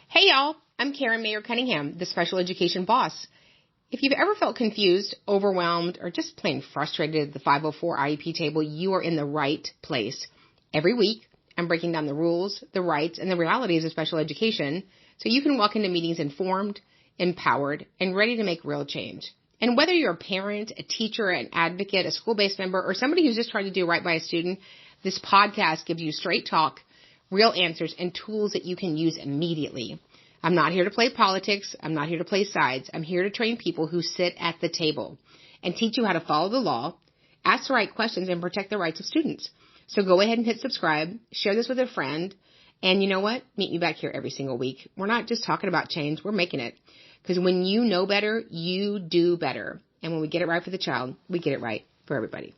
Hey y'all, I'm Mayer Cunningham, the special education boss. If you've ever felt confused, overwhelmed, or just plain frustrated at the 504 IEP table, you are in the right place. Every week, I'm breaking down the rules, the rights, and the realities of special education so you can walk into meetings informed, empowered, and ready to make real change. And whether you're a parent, a teacher, an advocate, a school-based member, or somebody who's just trying to do right by a student, this podcast gives you straight talk, real answers, and tools that you can use immediately. I'm not here to play politics. I'm not here to play sides. I'm here to train people who sit at the table and teach you how to follow the law, ask the right questions, and protect the rights of students. So go ahead and hit subscribe, share this with a friend, and you know what? Meet me back here every single week. We're not just talking about change. We're making it. Because when you know better, you do better. And when we get it right for the child, we get it right for everybody.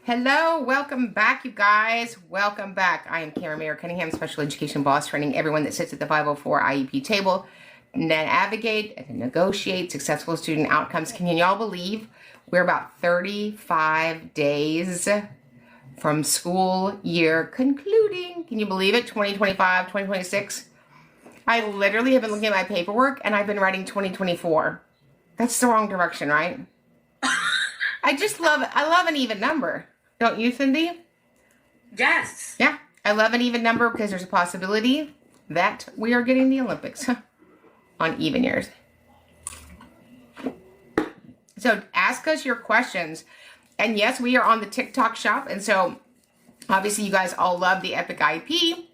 Hello, welcome back, you guys. Welcome back. I am Mayer Cunningham, special education boss, training everyone that sits at the 504 IEP table to navigate and negotiate successful student outcomes. Can y'all believe we're about 35 days from school year concluding? Can you believe it? 2025, 2026. I literally have been looking at my paperwork and I've been writing 2024. That's the wrong direction, right? I love an even number. Don't you, Cindy? Yes. Yeah, I love an even number because there's a possibility that we are getting the Olympics on even years. So ask us your questions. And yes, we are on the TikTok shop. And so obviously you guys all love the Epic IEP,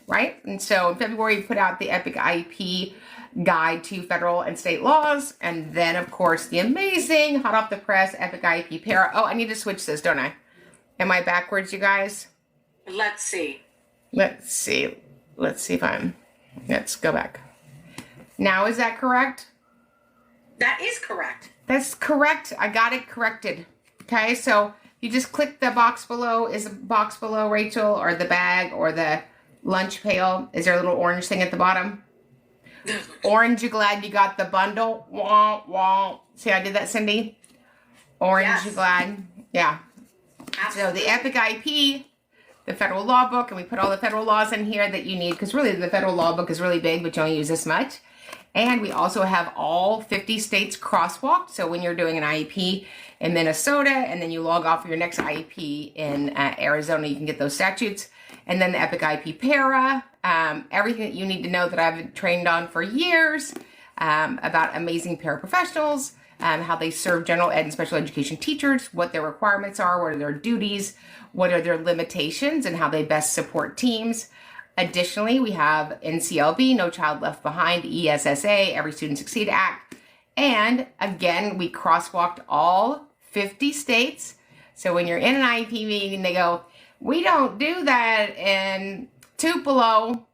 right? And so in February, we put out the Epic IEP Guide to Federal and State Laws. And then, of course, the amazing, hot off the press, Epic IEP Para. Oh, I need to switch this, don't I? Am I backwards, you guys? Let's see. Let's see if let's go back. Now, is that correct? That is correct. That's correct. I got it corrected. Okay, so you just click the box below. Is the box below, Rachel, or the bag, or the lunch pail? Is there a little orange thing at the bottom? Orange, you glad you got the bundle? Wah, wah. See how I did that, Cindy? Orange, yes. You glad? Yeah. Absolutely. So the Epic IEP, the federal law book, and we put all the federal laws in here that you need, because really the federal law book is really big, but you only use this much. And we also have all 50 states crosswalked. So when you're doing an IEP in Minnesota, and then you log off for your next IEP in Arizona, you can get those statutes. And then the Epic IEP Para, everything that you need to know that I've trained on for years about amazing paraprofessionals, how they serve general ed and special education teachers, what their requirements are, what are their duties, what are their limitations, and how they best support teams. Additionally, we have NCLB, No Child Left Behind, ESSA, Every Student Succeed Act. And again, we crosswalked all 50 states. So when you're in an IEP meeting, they go, we don't do that in Tupelo.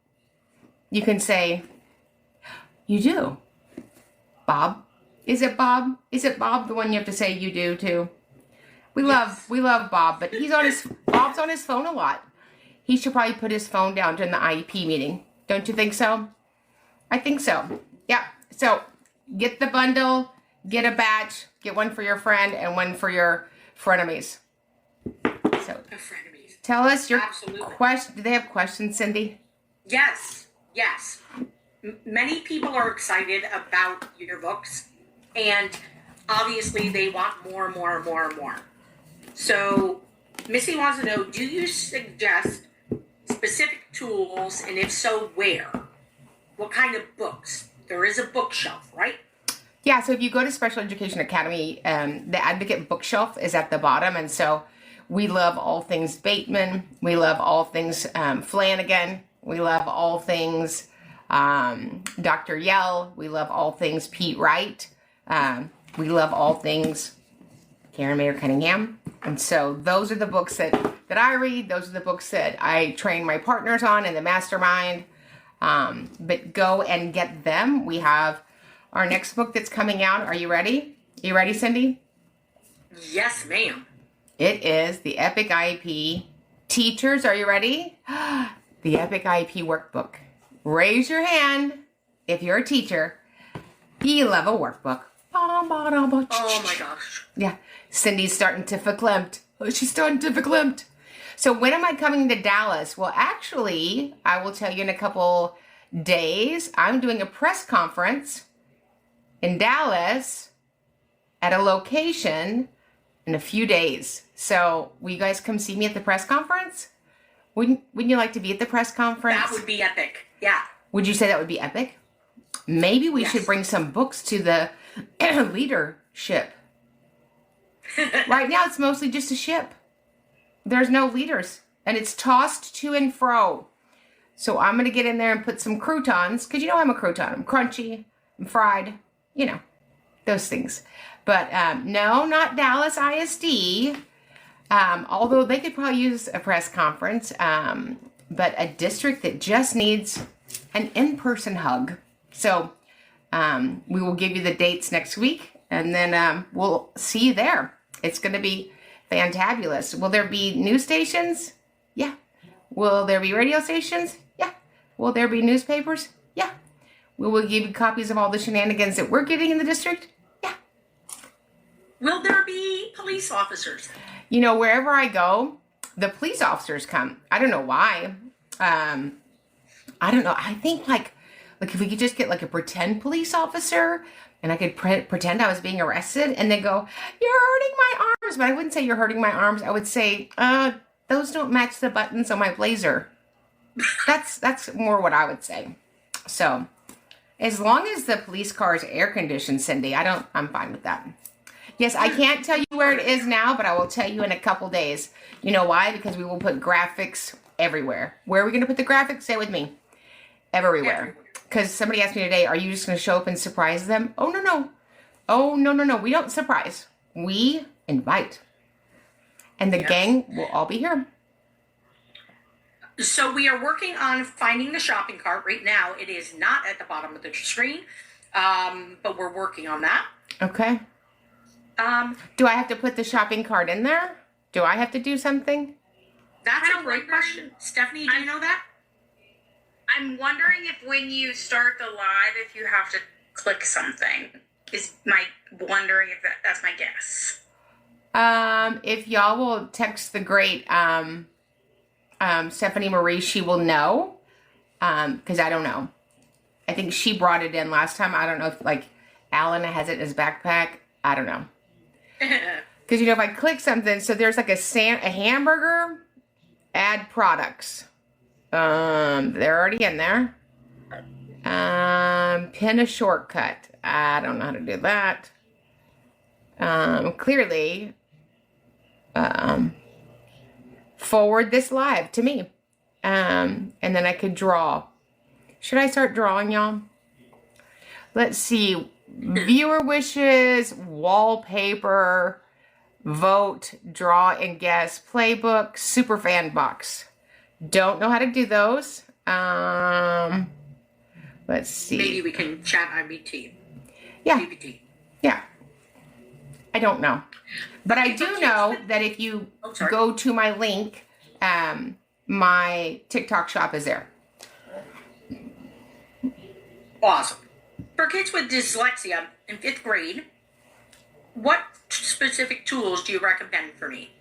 You can say, you do. Bob. Is it Bob? Is it Bob the one you have to say you do too? We love Bob, but Bob's on his phone a lot. He should probably put his phone down during the IEP meeting. Don't you think so? I think so. Yeah. So get the bundle, get a batch, get one for your friend and one for your frenemies. So frenemies. Tell us your question. Do they have questions, Cindy? Yes. Yes. Many people are excited about your books, and obviously they want more and more and more and more. So Missy wants to know, do you suggest specific tools, and if so, where? What kind of books? There is a bookshelf, right? Yeah, so if you go to Special Education Academy, the Advocate bookshelf is at the bottom, and so we love all things Bateman. We love all things Flanagan. We love all things Dr. Yell. We love all things Pete Wright. We love all things Mayer Cunningham. And so those are the books that I read. Those are the books that I train my partners on in the mastermind. But go and get them. We have our next book that's coming out. Are you ready? Are you ready, Cindy? Yes, ma'am. It is the Epic IEP. Teachers, are you ready? The Epic IEP workbook. Raise your hand if you're a teacher. You love a workbook. Oh my gosh. Yeah. Cindy's starting to verklempt. Oh, she's starting to verklempt. So when am I coming to Dallas? Well, actually, I will tell you in a couple days, I'm doing a press conference in Dallas at a location in a few days. So will you guys come see me at the press conference? Wouldn't you like to be at the press conference? That would be epic. Yeah. Would you say that would be epic? Maybe we should bring some books to the leadership. Right now, it's mostly just a ship. There's no leaders, and it's tossed to and fro. So I'm going to get in there and put some croutons, because you know I'm a crouton. I'm crunchy, I'm fried, you know, those things. But no, not Dallas ISD, although they could probably use a press conference, but a district that just needs an in-person hug. So we will give you the dates next week, and then we'll see you there. It's going to be fantabulous. Will there be news stations? Yeah. Will there be radio stations? Yeah. Will there be newspapers? Yeah. We will give you copies of all the shenanigans that we're getting in the district? Yeah. Will there be police officers? You know, wherever I go, the police officers come. I don't know why. I don't know. I think like if we could just get like a pretend police officer, and I could pretend I was being arrested, and they go, "You're hurting my arms." But I wouldn't say "you're hurting my arms." I would say, "Those don't match the buttons on my blazer." That's more what I would say. So, as long as the police car is air conditioned, Cindy, I'm fine with that. Yes, I can't tell you where it is now, but I will tell you in a couple days. You know why? Because we will put graphics everywhere. Where are we going to put the graphics? Say it with me. Everywhere. Because somebody asked me today, are you just going to show up and surprise them? Oh, no. Oh, no. We don't surprise. We invite. And the gang will all be here. So we are working on finding the shopping cart. Right now, it is not at the bottom of the screen, but we're working on that. Okay. Do I have to put the shopping cart in there? Do I have to do something? That's a great question. Stephanie, do you know that? I'm wondering if when you start the live, if you have to click something. Wondering if that's my guess. If y'all will text the great Stephanie Marie, she will know. Because I don't know. I think she brought it in last time. I don't know if like Alan has it in his backpack. I don't know. Because you know if I click something, so there's like a hamburger, add products. They're already in there. Pin a shortcut. I don't know how to do that. Clearly, forward this live to me. And then I could draw. Should I start drawing, y'all? Let's see. Viewer wishes, wallpaper, vote, draw and guess, playbook, superfan box. Don't know how to do those. Let's see. Maybe we can chat IBT. Yeah. GPT. Yeah. I don't know. But I do know that if you go to my link, my TikTok shop is there. Awesome. For kids with dyslexia in 5th grade, what specific tools do you recommend for me?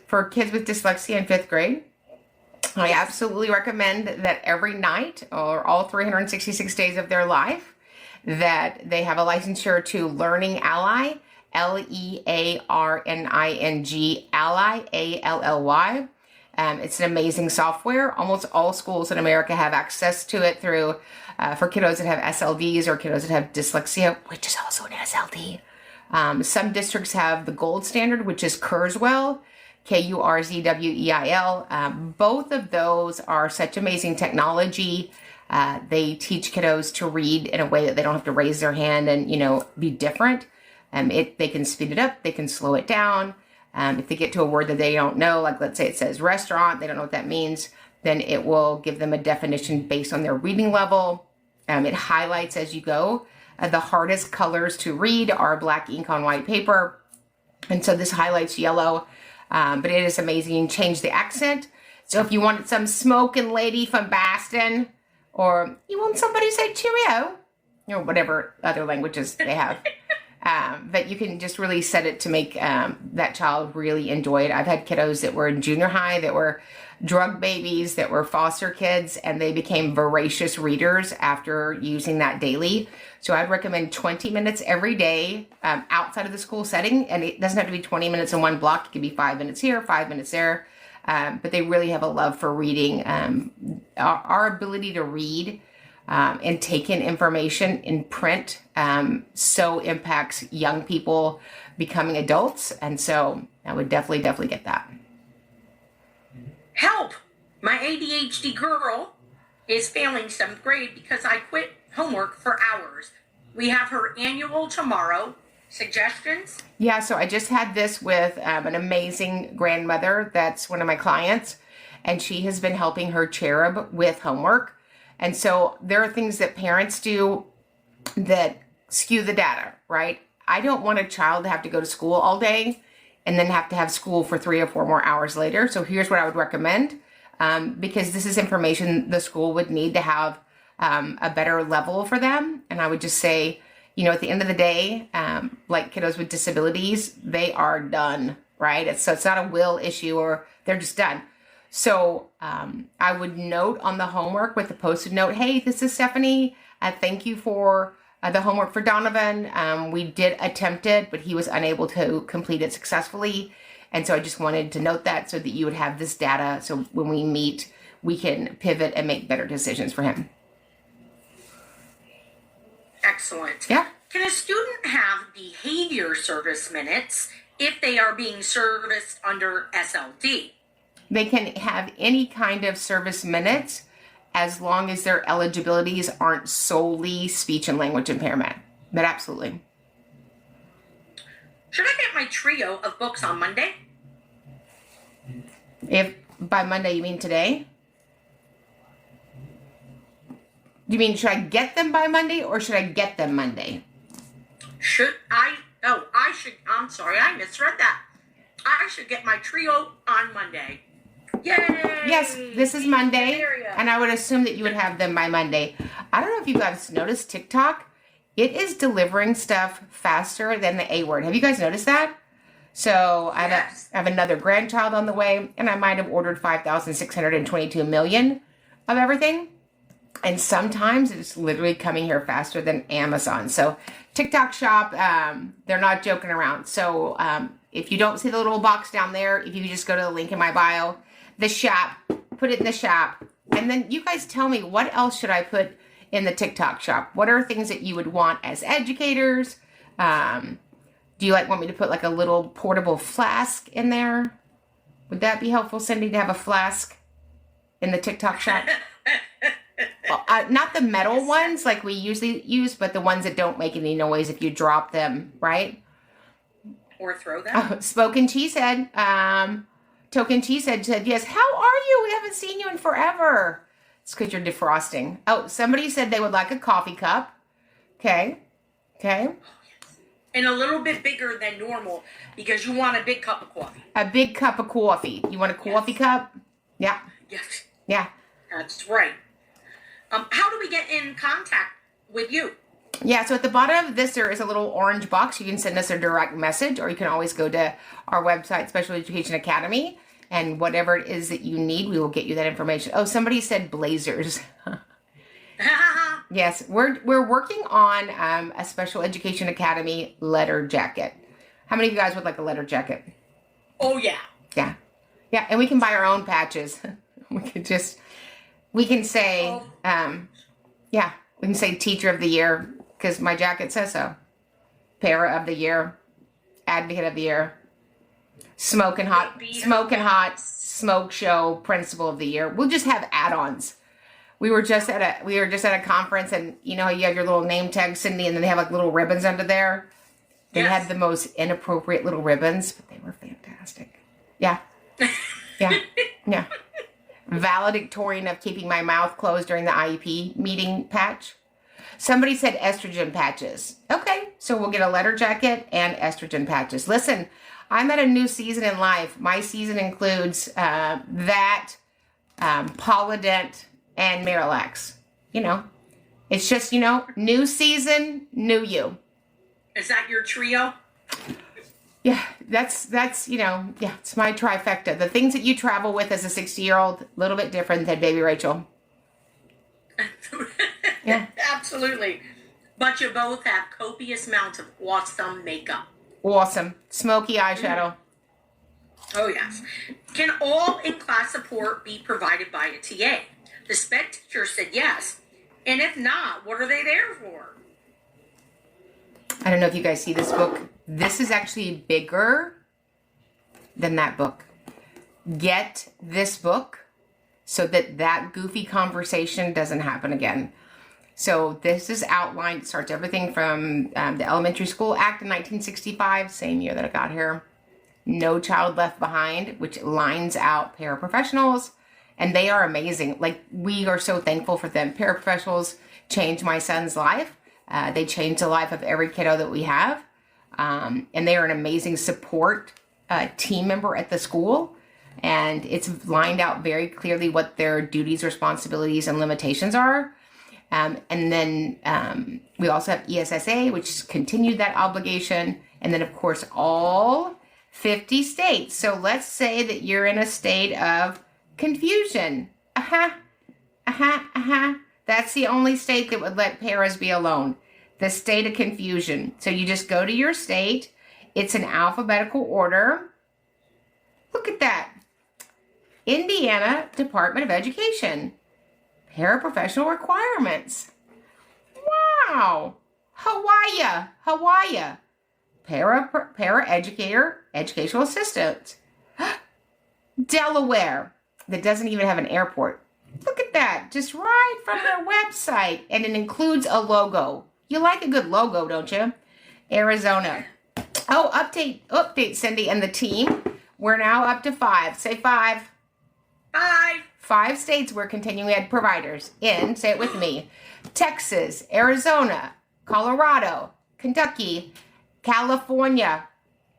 For kids with dyslexia in 5th grade, I absolutely recommend that every night or all 366 days of their life that they have a licensure to Learning Ally, Learning, Ally, ALLY. It's an amazing software. Almost all schools in America have access to it through, for kiddos that have SLDs or kiddos that have dyslexia, which is also an SLD. Some districts have the gold standard, which is Kurzweil, Kurzweil. Both of those are such amazing technology. They teach kiddos to read in a way that they don't have to raise their hand and, be different. They can speed it up. They can slow it down. If they get to a word that they don't know, like let's say it says restaurant, they don't know what that means, then it will give them a definition based on their reading level. It highlights as you go. The hardest colors to read are black ink on white paper. And so this highlights yellow, but it is amazing. Change the accent. So if you wanted some smoking lady from Boston, or you want somebody to say cheerio, whatever other languages they have, But you can just really set it to make that child really enjoy it. I've had kiddos that were in junior high that were drug babies, that were foster kids, and they became voracious readers after using that daily. So I'd recommend 20 minutes every day outside of the school setting. And it doesn't have to be 20 minutes in one block. It could be 5 minutes here, 5 minutes there. But they really have a love for reading. Our ability to read and take in information in print so impacts young people becoming adults. And so I would definitely get that. Help! My ADHD girl is failing 7th grade because I quit homework for hours. We have her annual tomorrow. Suggestions? Yeah, so I just had this with an amazing grandmother that's one of my clients, and she has been helping her cherub with homework. And so there are things that parents do that skew the data, right? I don't want a child to have to go to school all day and then have to have school for 3 or 4 more hours later. So here's what I would recommend, because this is information the school would need to have a better level for them. And I would just say, you know, at the end of the day, like kiddos with disabilities, they are done, right? So it's not a will issue or they're just done. So I would note on the homework with the post-it note, hey, this is Stephanie. Thank you for the homework for Donovan. We did attempt it, but he was unable to complete it successfully. And so I just wanted to note that so that you would have this data. So when we meet, we can pivot and make better decisions for him. Excellent. Yeah. Can a student have behavior service minutes if they are being serviced under SLD? They can have any kind of service minutes as long as their eligibilities aren't solely speech and language impairment. But absolutely. Should I get my trio of books on Monday? If by Monday you mean today? Do you mean should I get them by Monday or should I get them Monday? I'm sorry, I misread that. I should get my trio on Monday. Yay! Yes, this is Monday, and I would assume that you would have them by Monday. I don't know if you guys noticed TikTok. It is delivering stuff faster than the A word. Have you guys noticed that? So Yes. I have another grandchild on the way, and I might have ordered 5,622 million of everything. And sometimes it's literally coming here faster than Amazon. So TikTok shop, they're not joking around. So if you don't see the little box down there, if you just go to the link in my bio, the shop, put it in the shop. And then you guys tell me, what else should I put in the TikTok shop? What are things that you would want as educators? Do you want me to put like a little portable flask in there? Would that be helpful, Cindy, to have a flask in the TikTok shop? Well, not the metal ones like we usually use, but the ones that don't make any noise if you drop them, right? Or throw them. Oh, Spoken Cheesehead, Token Cheesehead said, yes, how are you? We haven't seen you in forever. It's because you're defrosting. Oh, somebody said they would like a coffee cup. Okay. And a little bit bigger than normal because you want a big cup of coffee. A big cup of coffee. You want a coffee cup? Yeah. Yes. Yeah. That's right. How do we get in contact with you? Yeah, so at the bottom of this, there is a little orange box. You can send us a direct message, or you can always go to our website, Special Education Academy, and whatever it is that you need, we will get you that information. Oh, somebody said blazers. Yes, we're working on a Special Education Academy letter jacket. How many of you guys would like a letter jacket? Oh, yeah. Yeah, and we can buy our own patches. We can say, we can say Teacher of the Year, because my jacket says so. Para of the Year, Advocate of the Year, Smoking Hot, Smoke Show, Principal of the Year. We'll just have add-ons. We were just at a conference, and you know you have your little name tag, Cindy, and then they have like little ribbons under there. They had the most inappropriate little ribbons, but they were fantastic. Yeah. Valedictorian of keeping my mouth closed during the IEP meeting patch. Somebody said estrogen patches. Okay, so we'll get a letter jacket and estrogen patches. Listen, I'm at a new season in life. My season includes Polident, and Miralax. You know, it's just, new season, new you. Is that your trio? Yeah, that's yeah, it's my trifecta. The things that you travel with as a 60-year-old, a little bit different than baby Rachel. Yeah. Absolutely. But you both have copious amounts of awesome makeup. Awesome. Smoky eyeshadow. Oh, yes. Can all in-class support be provided by a TA? The SPED teacher said yes. And if not, what are they there for? I don't know if you guys see this book. This is actually bigger than that book. Get this book so that goofy conversation doesn't happen again. So this is outlined, starts everything from the Elementary School Act in 1965, same year that I got here. No Child Left Behind, which lines out paraprofessionals, and they are amazing. Like, we are so thankful for them. Paraprofessionals changed my son's life. They changed the life of every kiddo that we have. And they are an amazing support team member at the school. And it's lined out very clearly what their duties, responsibilities, and limitations are. And then we also have ESSA, which continued that obligation. And then, of course, all 50 states. So let's say that you're in a state of confusion. That's the only state that would let paras be alone. The state of confusion. So you just go to your state. It's in alphabetical order. Look at that. Indiana Department of Education. Paraprofessional requirements. Wow. Hawaii. Para-educator, educational assistant. Delaware. That doesn't even have an airport. Look at that. Just right from their website. And it includes a logo. You like a good logo, don't you? Arizona. Oh, update, Cindy and the team. We're now up to 5. Say 5. 5 states we're continuing ed providers in. Say it with me. Texas, Arizona, Colorado, Kentucky, California.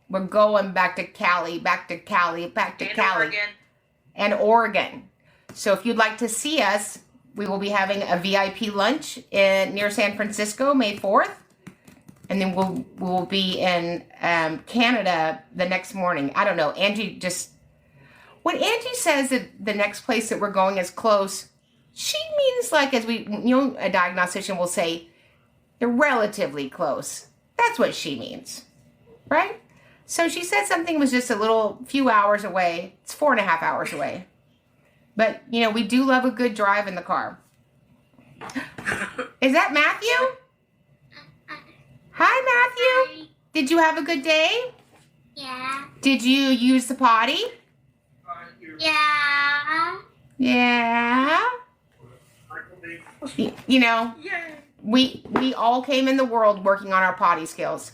We're going back to Cali. Oregon. And Oregon. So if you'd like to see us, we will be having a VIP lunch near San Francisco, May 4th. And then we'll be in Canada the next morning. I don't know. When Angie says that the next place that we're going is close, she means like, as a diagnostician will say, they're relatively close. That's what she means, right? So she said something was just few hours away. It's 4.5 hours away. But, we do love a good drive in the car. Is that Matthew? Hi, Matthew. Did you have a good day? Yeah. Did you use the potty? Yeah. Yeah. Yeah. We all came in the world working on our potty skills.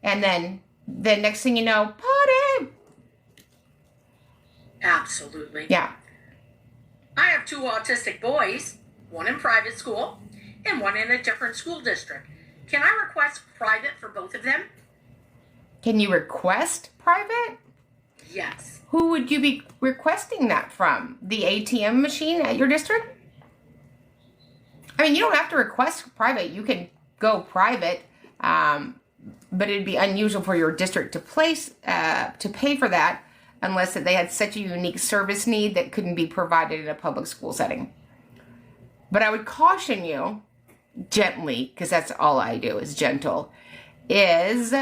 And then the next thing you know, potty. Absolutely. Yeah. I have 2 autistic boys, one in private school and one in a different school district. Can I request private for both of them? Can you request private? Yes. Who would you be requesting that from? The ATM machine at your district? I mean, you don't have to request private. You can go private, but it'd be unusual for your district to pay for that unless that they had such a unique service need that couldn't be provided in a public school setting. But I would caution you gently, because that's all I do is gentle, is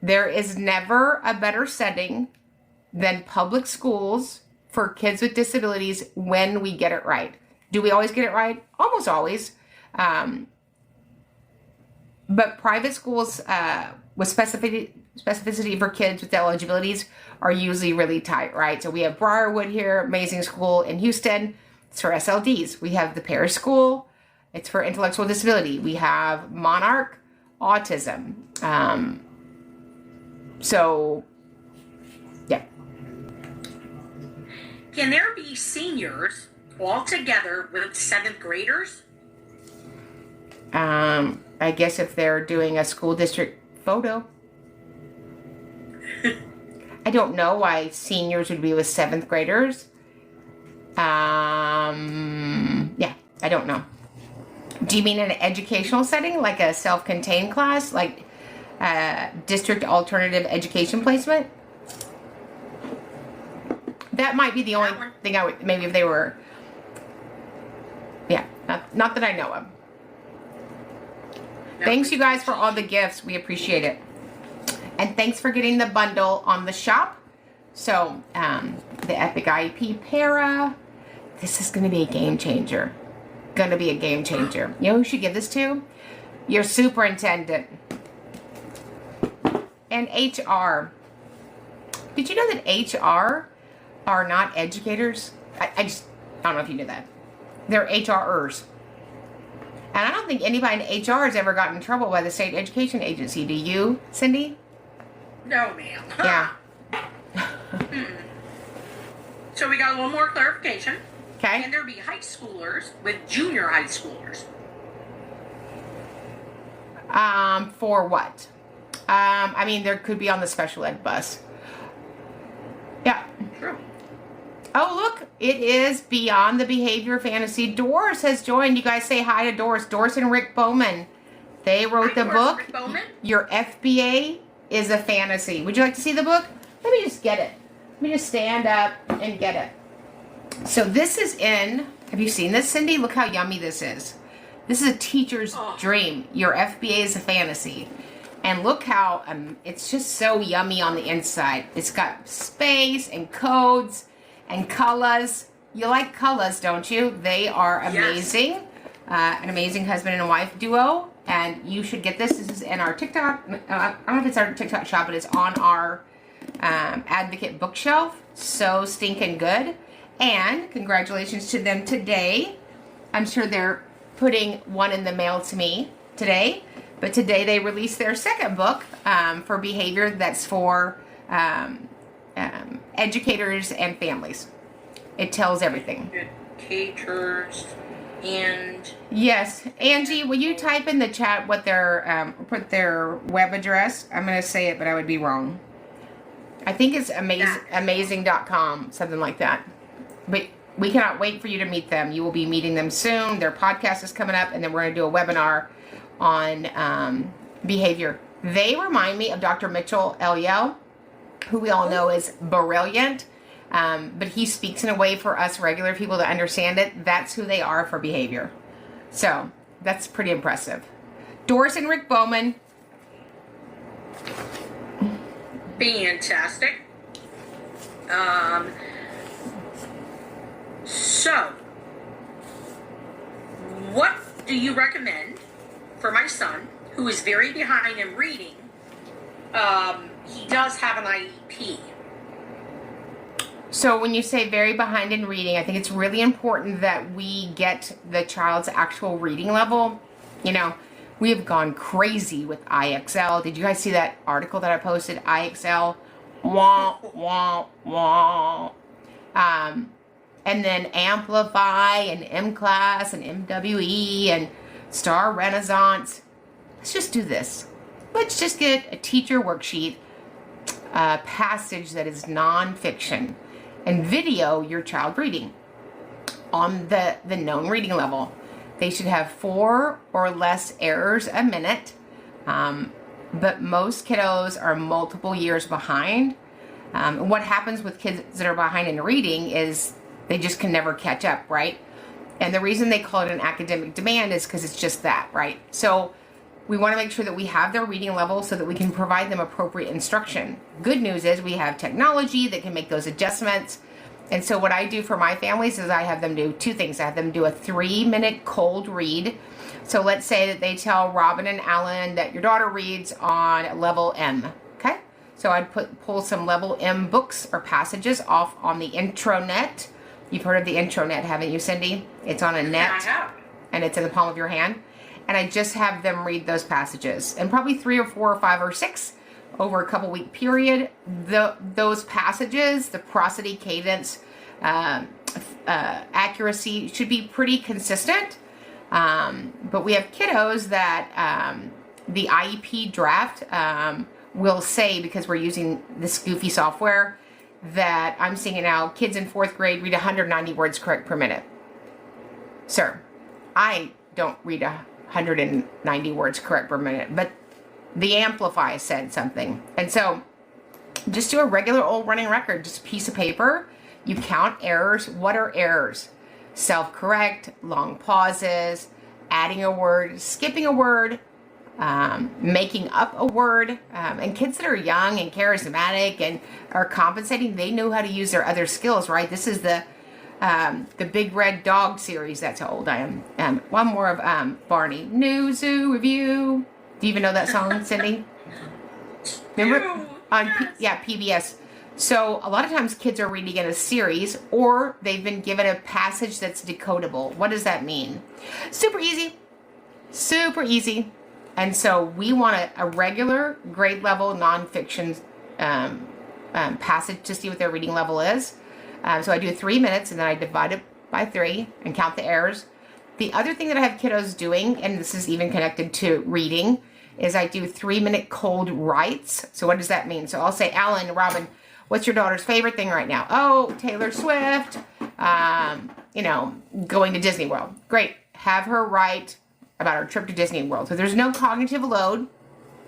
there is never a better setting than public schools for kids with disabilities when we get it right. Do we always get it right? Almost always. But private schools with specificity for kids with eligibilities are usually really tight, right? So we have Briarwood here, amazing school in Houston. It's for SLDs. We have the Parish School. It's for intellectual disability. We have Monarch Autism. So, yeah. Can there be seniors all together with 7th graders? I guess if they're doing a school district photo. I don't know why seniors would be with 7th graders. Yeah, I don't know. Do you mean in an educational setting, like a self-contained class? Like district alternative education placement. That might be the only thing I would, maybe if they were, yeah, not that I know of. Thanks you guys for all the gifts. We appreciate it. And thanks for getting the bundle on the shop. So, the Epic IEP Para, this is going to be a game changer. Going to be a game changer. You know who should give this to? Your superintendent. And HR. Did you know that HR are not educators? I don't know if you knew that. They're HRers. And I don't think anybody in HR has ever gotten in trouble by the state education agency. Do you, Cindy? No, ma'am. Yeah. So we got a little more clarification. Okay. Can there be high schoolers with junior high schoolers? For what? I mean, there could be on the special ed bus. Yeah. True. Oh, look, it is Beyond the Behavior Fantasy. Doris has joined. You guys say hi to Doris. Doris and Rick Bowman. They wrote the book. Rick Bowman. Your FBA is a Fantasy. Would you like to see the book? Let me just get it. Let me just stand up and get it. So this is in, have you seen this, Cindy? Look how yummy this is. This is a teacher's dream. Your FBA is a Fantasy. And look how, it's just so yummy on the inside. It's got space and codes and colors. You like colors, don't you? They are amazing. Yes. An amazing husband and wife duo. And you should get this. This is in our TikTok. I don't know if it's our TikTok shop, but it's on our Advocate bookshelf. So stinking good. And congratulations to them today. I'm sure they're putting one in the mail to me today. But today they released their second book for behavior that's for educators and families. It tells everything. Educators and... Yes. Angie, will you type in the chat what their, put their web address? I'm going to say it, but I would be wrong. I think it's amazing.com, something like that. But we cannot wait for you to meet them. You will be meeting them soon. Their podcast is coming up, and then we're going to do a webinar on behavior. They remind me of Dr. Mitchell Eliel, who we all know is brilliant, but he speaks in a way for us regular people to understand it. That's who they are for behavior. So that's pretty impressive. Doris and Rick Bowman. Fantastic. So, what do you recommend for my son, who is very behind in reading? He does have an IEP. So when you say very behind in reading, I think it's really important that we get the child's actual reading level. You know, we have gone crazy with IXL. Did you guys see that article that I posted? IXL, wah, wah, wah. And then Amplify and M-Class and MWE and Star Renaissance. Let's just do this. Let's just get a teacher worksheet, a passage that is nonfiction, and video your child reading on the known reading level. They should have 4 or less errors a minute, but most kiddos are multiple years behind. What happens with kids that are behind in reading is they just can never catch up, right? And the reason they call it an academic demand is because it's just that, right? So we want to make sure that we have their reading level so that we can provide them appropriate instruction. Good news is we have technology that can make those adjustments. And so what I do for my families is I have them do 2 things. I have them do a 3-minute cold read. So let's say that they tell Robin and Alan that your daughter reads on level M, okay? So I'd pull some level M books or passages off on the intranet. You've heard of the intranet, haven't you, Cindy? It's on a net, I have. And it's in the palm of your hand. And I just have them read those passages, and probably 3 or 4 or 5 or 6 over a couple week period. Those passages, the prosody, cadence, accuracy should be pretty consistent. But we have kiddos that the IEP draft will say, because we're using this goofy software, that I'm seeing it now, kids in 4th grade read 190 words correct per minute. Sir, I don't read 190 words correct per minute, but The Amplify said something. And so just do a regular old running record, just a piece of paper. You count errors. What are errors? Self-correct, long pauses, adding a word, skipping a word, making up a word. And kids that are young and charismatic and are compensating, they know how to use their other skills, right? This is the Big Red Dog series. That's how old I am. One more of Barney. New Zoo Review. Do you even know that song, Cindy? Remember? PBS. So a lot of times kids are reading in a series, or they've been given a passage that's decodable. What does that mean? Super easy. Super easy. And so we want a regular grade level nonfiction passage to see what their reading level is. So I do 3 minutes, and then I divide it by 3 and count the errors. The other thing that I have kiddos doing, and this is even connected to reading, is I do 3-minute cold writes. So what does that mean? So I'll say, Alan, Robin, what's your daughter's favorite thing right now? Oh, Taylor Swift, going to Disney World. Great. Have her write about her trip to Disney World. So there's no cognitive load,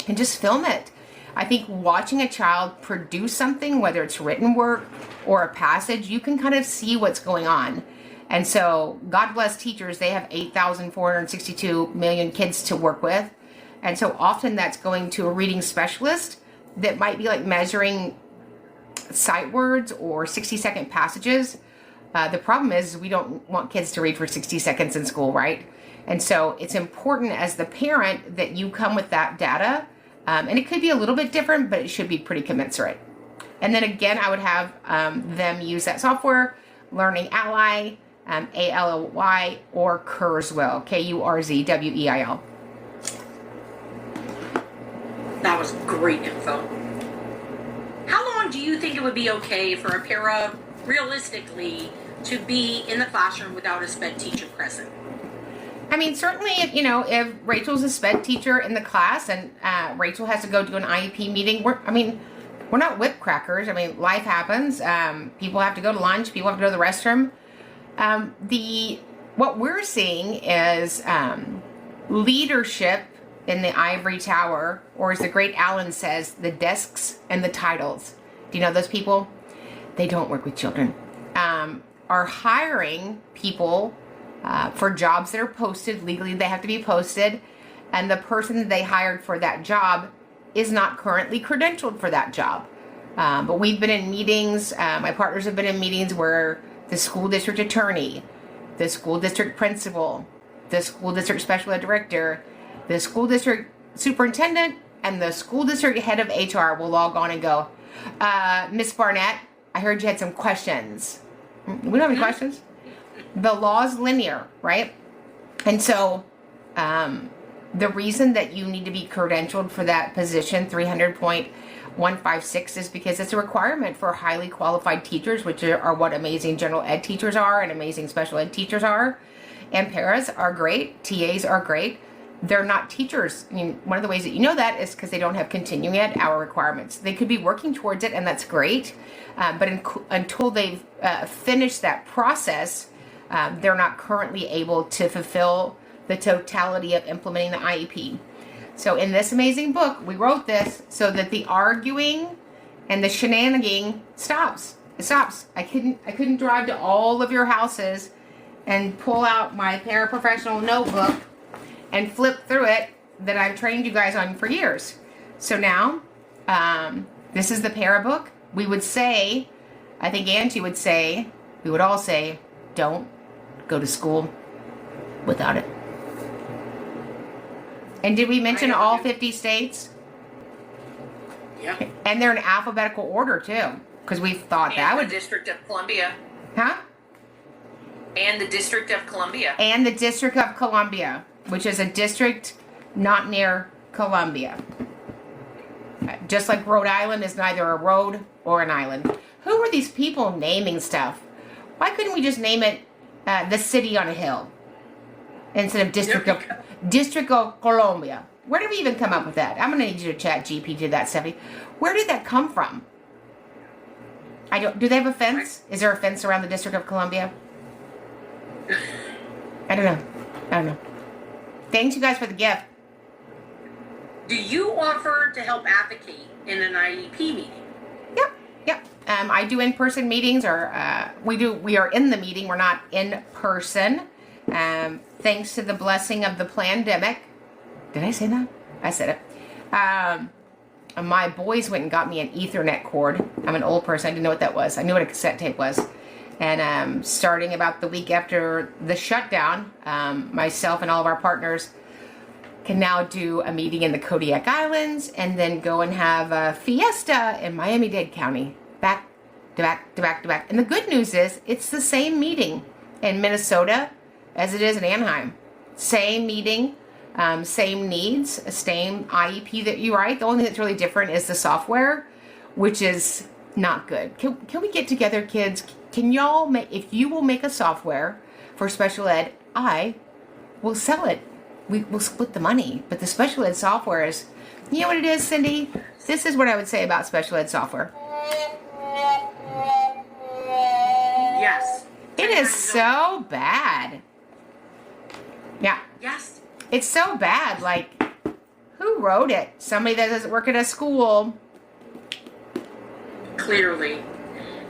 and just film it. I think watching a child produce something, whether it's written work or a passage, you can kind of see what's going on. And so God bless teachers. They have 8,462 million kids to work with. And so often that's going to a reading specialist that might be like measuring sight words or 60-second passages. The problem is we don't want kids to read for 60 seconds in school, right? And so it's important as the parent that you come with that data. And it could be a little bit different, but it should be pretty commensurate. And then again, I would have them use that software, Learning Ally, ALLY, or Kurzweil, Kurzweil. That was great info. How long do you think it would be okay for a para, realistically, to be in the classroom without a SPED teacher present? I mean, certainly, if Rachel's a SPED teacher in the class and Rachel has to go to an IEP meeting, we're not whip crackers. I mean, life happens. People have to go to lunch. People have to go to the restroom. What we're seeing is leadership in the ivory tower, or as the great Alan says, the desks and the titles. Do you know those people? They don't work with children. Are hiring people for jobs that are posted. Legally, they have to be posted. And the person that they hired for that job is not currently credentialed for that job. But we've been in meetings, my partners have been in meetings where the school district attorney, the school district principal, the school district special ed director, the school district superintendent, and the school district head of HR will log on and go, Miss Barnett, I heard you had some questions. We don't have any questions. The law's linear, right? And so the reason that you need to be credentialed for that position, 300.156, is because it's a requirement for highly qualified teachers, which are what amazing general ed teachers are and amazing special ed teachers are. And paras are great. TAs are great. They're not teachers. I mean, one of the ways that you know that is because they don't have continuing ed hour requirements. They could be working towards it, and that's great. But until they've finished that process, they're not currently able to fulfill the totality of implementing the IEP. So in this amazing book, we wrote this so that the arguing and the shenaniganing stops. It stops. I couldn't drive to all of your houses and pull out my paraprofessional notebook and flip through it that I've trained you guys on for years. So now, this is the para book. We would say, I think Auntie would say, we would all say, don't go to school without it. And did we mention all 50 states? Yeah. And they're in alphabetical order too, because we thought that would. The District of Columbia. Huh? And the District of Columbia. And the District of Columbia, which is a district not near Columbia. Just like Rhode Island is neither a road or an island. Who are these people naming stuff? Why couldn't we just name it the city on a hill instead of District of Columbia? Where did we even come up with that? I'm gonna need you to chat GPT that, Steffi. Where did that come from? Do they have a fence? Is there a fence around the District of Columbia? I don't know. Thanks you guys for the gift. Do you offer to help advocate in an IEP meeting? Yep. I do in-person meetings, or we are in the meeting. We're not in person. Thanks to the blessing of the pandemic. Did I say that? I said it. My boys went and got me an Ethernet cord. I'm an old person. I didn't know what that was. I knew what a cassette tape was. And starting about the week after the shutdown, myself and all of our partners can now do a meeting in the Kodiak Islands and then go and have a fiesta in Miami-Dade County. Back to back to back to back. And the good news is it's the same meeting in Minnesota as it is in Anaheim. Same meeting, same needs, same IEP that you write. The only thing that's really different is the software, which is not good. Can we get together, kids? Can y'all make, if you will make a software for special ed, I will sell it. We'll split the money. But the special ed software is, you know what it is, Cindy? This is what I would say about special ed software. Yes. It is so bad. Yeah. Yes. It's so bad. Like, who wrote it? Somebody that doesn't work at a school. Clearly.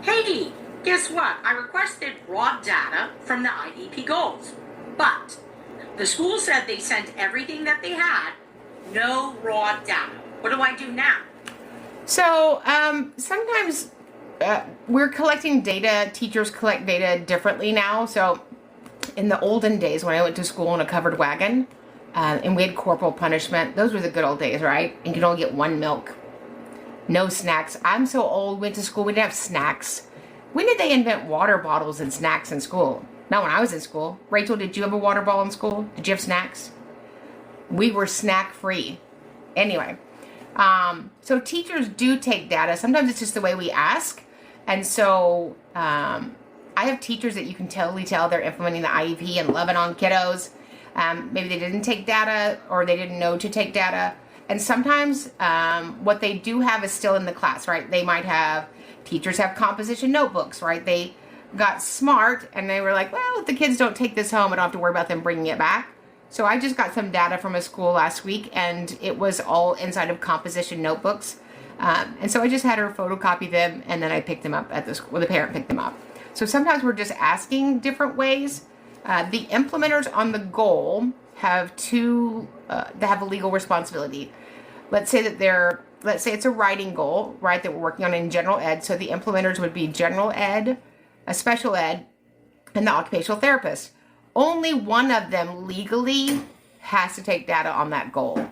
Hey, guess what? I requested raw data from the IEP goals, but the school said they sent everything that they had, no raw data. What do I do now? So, sometimes we're collecting data. Teachers collect data differently now. So, in the olden days when I went to school in a covered wagon, and we had corporal punishment, those were the good old days, right? You could only get one milk. No snacks. I'm so old, went to school, we didn't have snacks. When did they invent water bottles and snacks in school? Not when I was in school. Rachel, did you have a water bottle in school? Did you have snacks? We were snack free. Anyway, so teachers do take data. Sometimes it's just the way we ask. And so I have teachers that you can totally tell they're implementing the IEP and loving on kiddos. Maybe they didn't take data or they didn't know to take data. And sometimes what they do have is still in the class, right? They might have, teachers have composition notebooks, right? They got smart and they were like, well, if the kids don't take this home, I don't have to worry about them bringing it back. So I just got some data from a school last week and it was all inside of composition notebooks. And so I just had her photocopy them and then I picked them up at the school. The parent picked them up. So sometimes we're just asking different ways. The implementers on the goal have they have a legal responsibility. Let's say it's a writing goal, right, that we're working on in general ed. So the implementers would be general ed, a special ed, and the occupational therapist. Only one of them legally has to take data on that goal.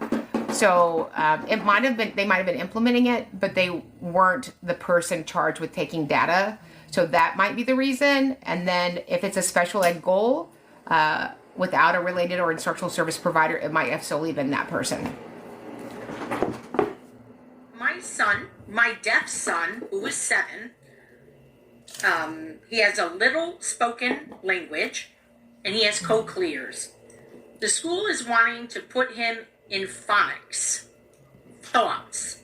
So they might have been implementing it, but they weren't the person charged with taking data. So that might be the reason. And then if it's a special ed goal, without a related or instructional service provider, it might have solely been that person. My deaf son, who is 7, he has a little spoken language and he has cochlears. The school is wanting to put him in phonics. Thoughts?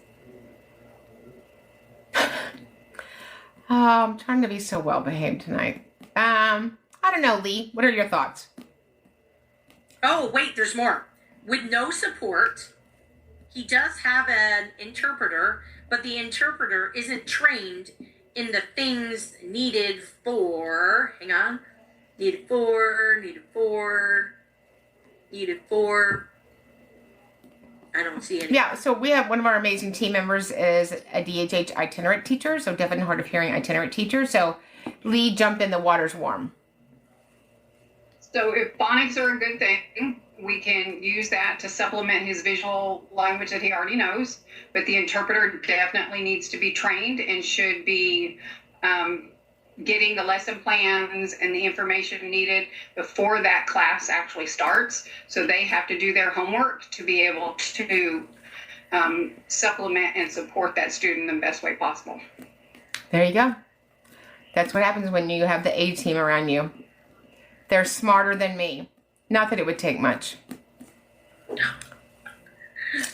I'm trying to be so well behaved tonight. I don't know, Lee. What are your thoughts? Oh, wait, there's more. With no support, he does have an interpreter, but the interpreter isn't trained in the things needed for, I don't see any. Yeah, so we have one of our amazing team members is a DHH itinerant teacher, so deaf and hard of hearing itinerant teacher. So Lee, jump in, the water's warm. So if phonics are a good thing, we can use that to supplement his visual language that he already knows. But the interpreter definitely needs to be trained and should be getting the lesson plans and the information needed before that class actually starts. So they have to do their homework to be able to supplement and support that student in the best way possible. There you go. That's what happens when you have the A team around you. They're smarter than me. Not that it would take much.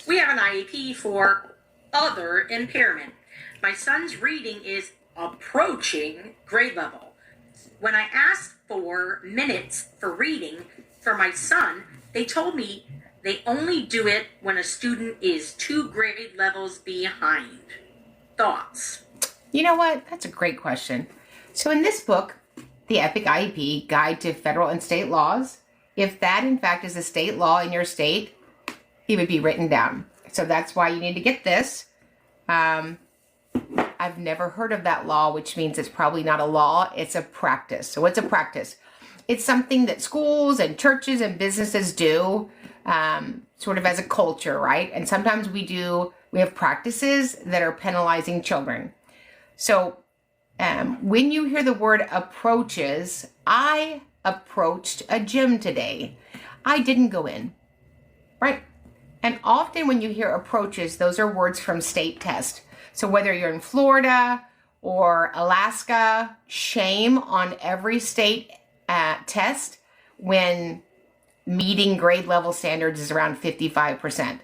We have an IEP for other impairment. My son's reading is approaching grade level. When I asked for minutes for reading for my son, they told me They only do it when a student is 2 grade levels behind. Thoughts? You know what? That's a great question. So in this book, the Epic IEP Guide to Federal and State Laws, if that in fact is a state law in your state, it would be written down. So that's why you need to get this. I've never heard of that law, which means it's probably not a law. It's a practice. So what's a practice? It's something that schools and churches and businesses do sort of as a culture, right? And sometimes we have practices that are penalizing children. So when you hear the word approaches, I approached a gym today. I didn't go in, right? And often when you hear approaches, those are words from state test. So whether you're in Florida or Alaska, shame on every state test when meeting grade level standards is around 55%.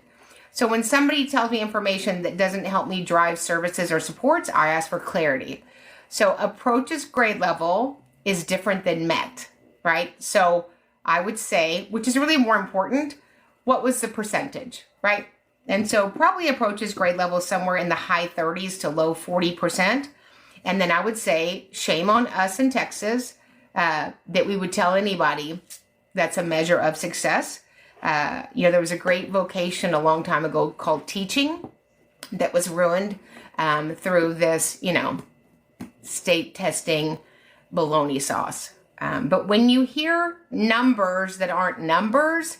So when somebody tells me information that doesn't help me drive services or supports, I ask for clarity. So approaches grade level is different than met, right? So I would say, which is really more important, what was the percentage, right? And so probably approaches grade level somewhere in the high 30s to low 40%. And then I would say, shame on us in Texas that we would tell anybody that's a measure of success. There was a great vocation a long time ago called teaching that was ruined through this, state testing bologna sauce. But when you hear numbers that aren't numbers,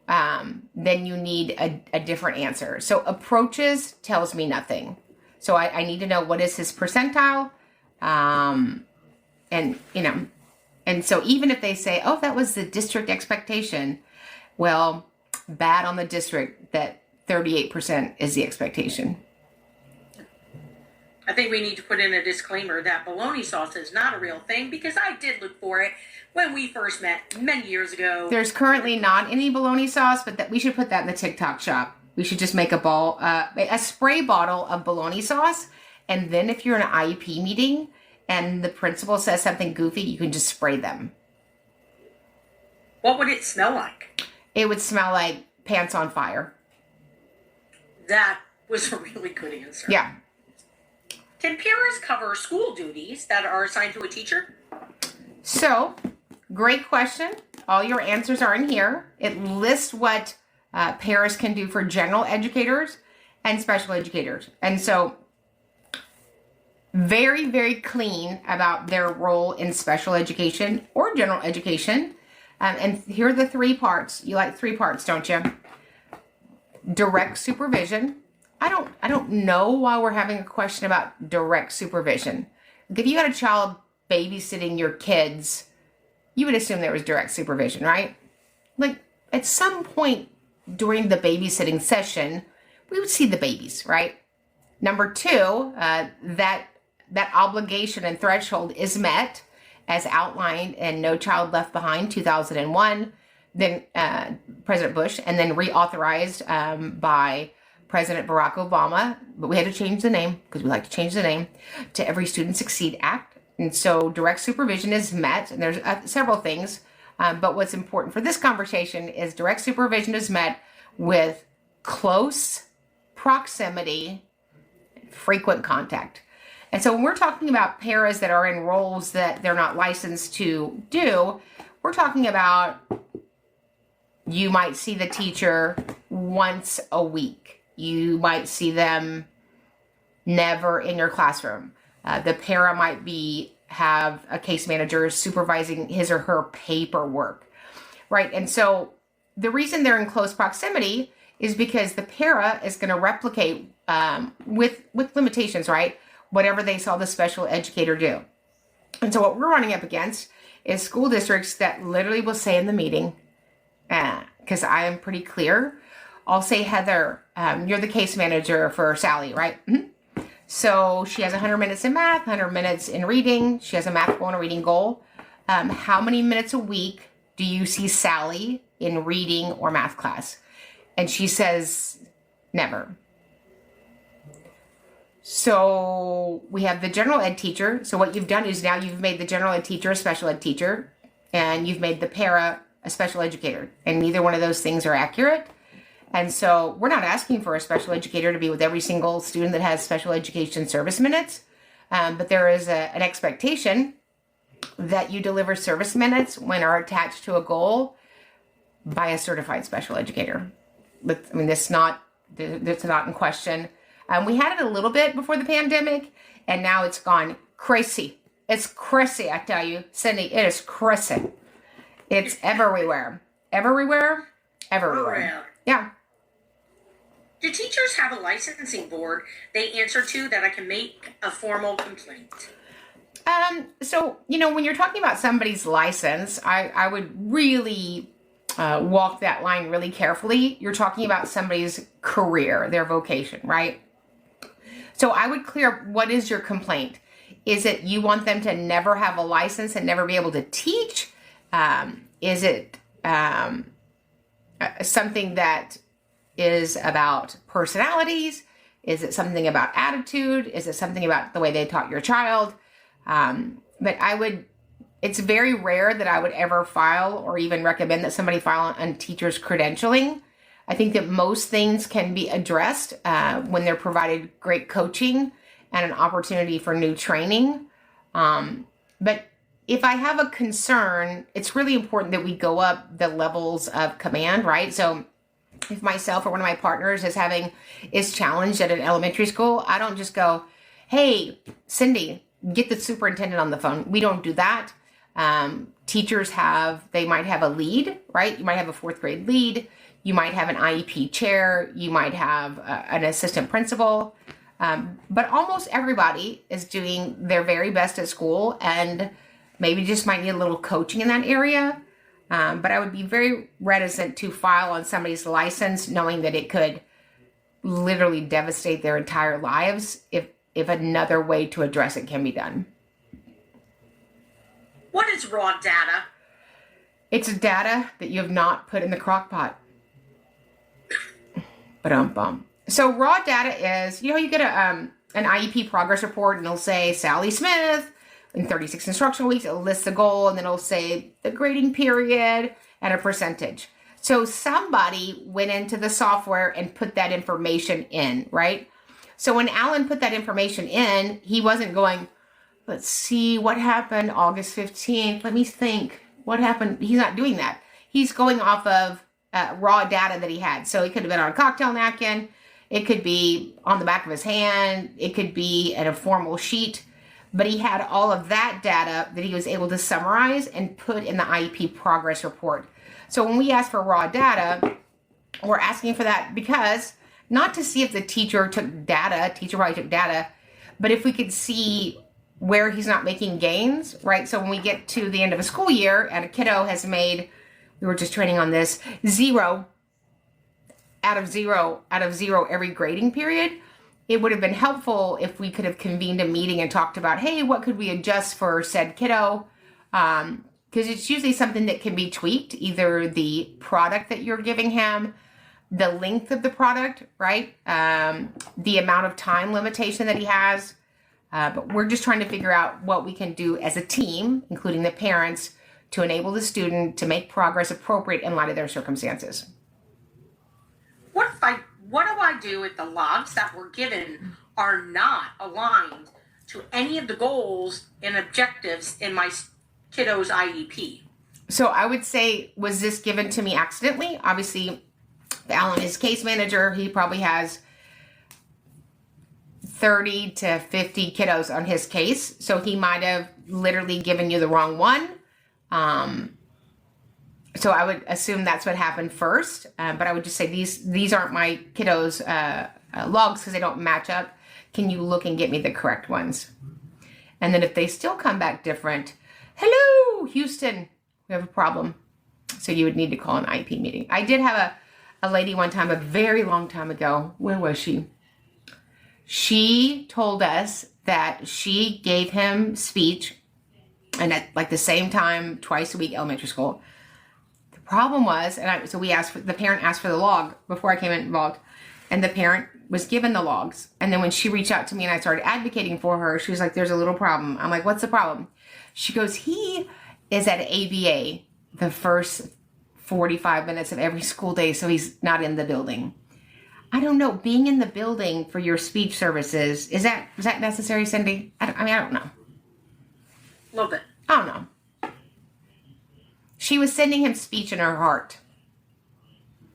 then you need a different answer. So approaches tells me nothing. So I need to know what is his percentile. And so even if they say, oh, that was the district expectation, well, bad on the district that 38% is the expectation. I think we need to put in a disclaimer that bologna sauce is not a real thing, because I did look for it when we first met many years ago. There's currently not any bologna sauce, but we should put that in the TikTok shop. We should just make a spray bottle of bologna sauce. And then if you're in an IEP meeting and the principal says something goofy, you can just spray them. What would it smell like? It would smell like pants on fire. That was a really good answer. Yeah. Can paras cover school duties that are assigned to a teacher? So, great question. All your answers are in here. It lists what paras can do for general educators and special educators. And so, very, very clean about their role in special education or general education. And here are the 3 parts. You like 3 parts, don't you? Direct supervision. I don't know why we're having a question about direct supervision. If you had a child babysitting your kids, you would assume there was direct supervision, right? Like at some point during the babysitting session, we would see the babies, right? Number 2, that obligation and threshold is met as outlined in No Child Left Behind 2001, then President Bush, and then reauthorized by President Barack Obama, but we had to change the name because we like to change the name to Every Student Succeed Act. And so direct supervision is met, and there's several things, but what's important for this conversation is direct supervision is met with close proximity, frequent contact. And so when we're talking about paras that are in roles that they're not licensed to do, we're talking about you might see the teacher once a week. You might see them never in your classroom. The para might have a case manager supervising his or her paperwork, right? And so the reason they're in close proximity is because the para is going to replicate with limitations, right? Whatever they saw the special educator do. And so what we're running up against is school districts that literally will say in the meeting, because I am pretty clear, I'll say, Heather, you're the case manager for Sally, right? Mm-hmm. So she has 100 minutes in math, 100 minutes in reading. She has a math goal and a reading goal. How many minutes a week do you see Sally in reading or math class? And she says, never. So we have the general ed teacher. So what you've done is now you've made the general ed teacher a special ed teacher, and you've made the para a special educator, and neither one of those things are accurate. And so we're not asking for a special educator to be with every single student that has special education service minutes, but there is an expectation that you deliver service minutes when are attached to a goal by a certified special educator. But I mean, that's not in question. We had it a little bit before the pandemic, and now it's gone crazy. It's crazy, I tell you, Cindy. It is crazy. It's everywhere. Everywhere. Yeah. Do teachers have a licensing board they answer to that I can make a formal complaint? So, when you're talking about somebody's license, I would really walk that line really carefully. You're talking about somebody's career, their vocation, right? So I would clear up, what is your complaint? Is it you want them to never have a license and never be able to teach? Is it something that is about personalities? Is it something about attitude? Is it something about the way they taught your child? But it's very rare that I would ever file or even recommend that somebody file on teachers' credentialing. I think that most things can be addressed when they're provided great coaching and an opportunity for new training. But if I have a concern, it's really important that we go up the levels of command, right? So if myself or one of my partners is challenged at an elementary school, I don't just go, hey, Cindy, get the superintendent on the phone. We don't do that. Teachers they might have a lead, right? You might have a fourth grade lead. You might have an IEP chair. You might have an assistant principal. But almost everybody is doing their very best at school and maybe just might need a little coaching in that area. But I would be very reticent to file on somebody's license knowing that it could literally devastate their entire lives if another way to address it can be done. What is raw data? It's data that you have not put in the crock pot. Ba-dum-bum. So raw data is, you get an IEP progress report and it'll say Sally Smith in 36 instructional weeks. It'll list the goal and then it'll say the grading period and a percentage. So somebody went into the software and put that information in, right? So when Alan put that information in, he wasn't going, let's see what happened August 15th. Let me think what happened. He's not doing that. He's going off of raw data that he had. So it could have been on a cocktail napkin. It could be on the back of his hand. It could be in a formal sheet. But he had all of that data that he was able to summarize and put in the IEP progress report. So when we ask for raw data, we're asking for that because not to see if the teacher took data, teacher probably took data, but if we could see where he's not making gains, right? So when we get to the end of a school year and a kiddo has made, we were just training on this, 0 out of 0 every grading period, it would have been helpful if we could have convened a meeting and talked about, hey, what could we adjust for said kiddo? Because it's usually something that can be tweaked, either the product that you're giving him, the length of the product, right? The amount of time limitation that he has. But we're just trying to figure out what we can do as a team, including the parents, to enable the student to make progress appropriate in light of their circumstances. What do I do if the logs that were given are not aligned to any of the goals and objectives in my kiddo's IEP? So I would say, was this given to me accidentally? Obviously, Alan is case manager. He probably has 30 to 50 kiddos on his case. So he might have literally given you the wrong one. So I would assume that's what happened first. But I would just say these aren't my kiddos' logs because they don't match up. Can you look and get me the correct ones? And then if they still come back different, hello, Houston, we have a problem. So you would need to call an IEP meeting. I did have a lady one time, a very long time ago. Where was she? She told us that she gave him speech and at like the same time, twice a week, elementary school. The problem was, so the parent asked for the log before I came involved, and the parent was given the logs. And then when she reached out to me and I started advocating for her, she was like, there's a little problem. I'm like, what's the problem? She goes, he is at ABA the first 45 minutes of every school day, so he's not in the building. I don't know. Being in the building for your speech services, is that necessary, Cindy? I don't know. A little bit. I don't know. She was sending him speech in her heart.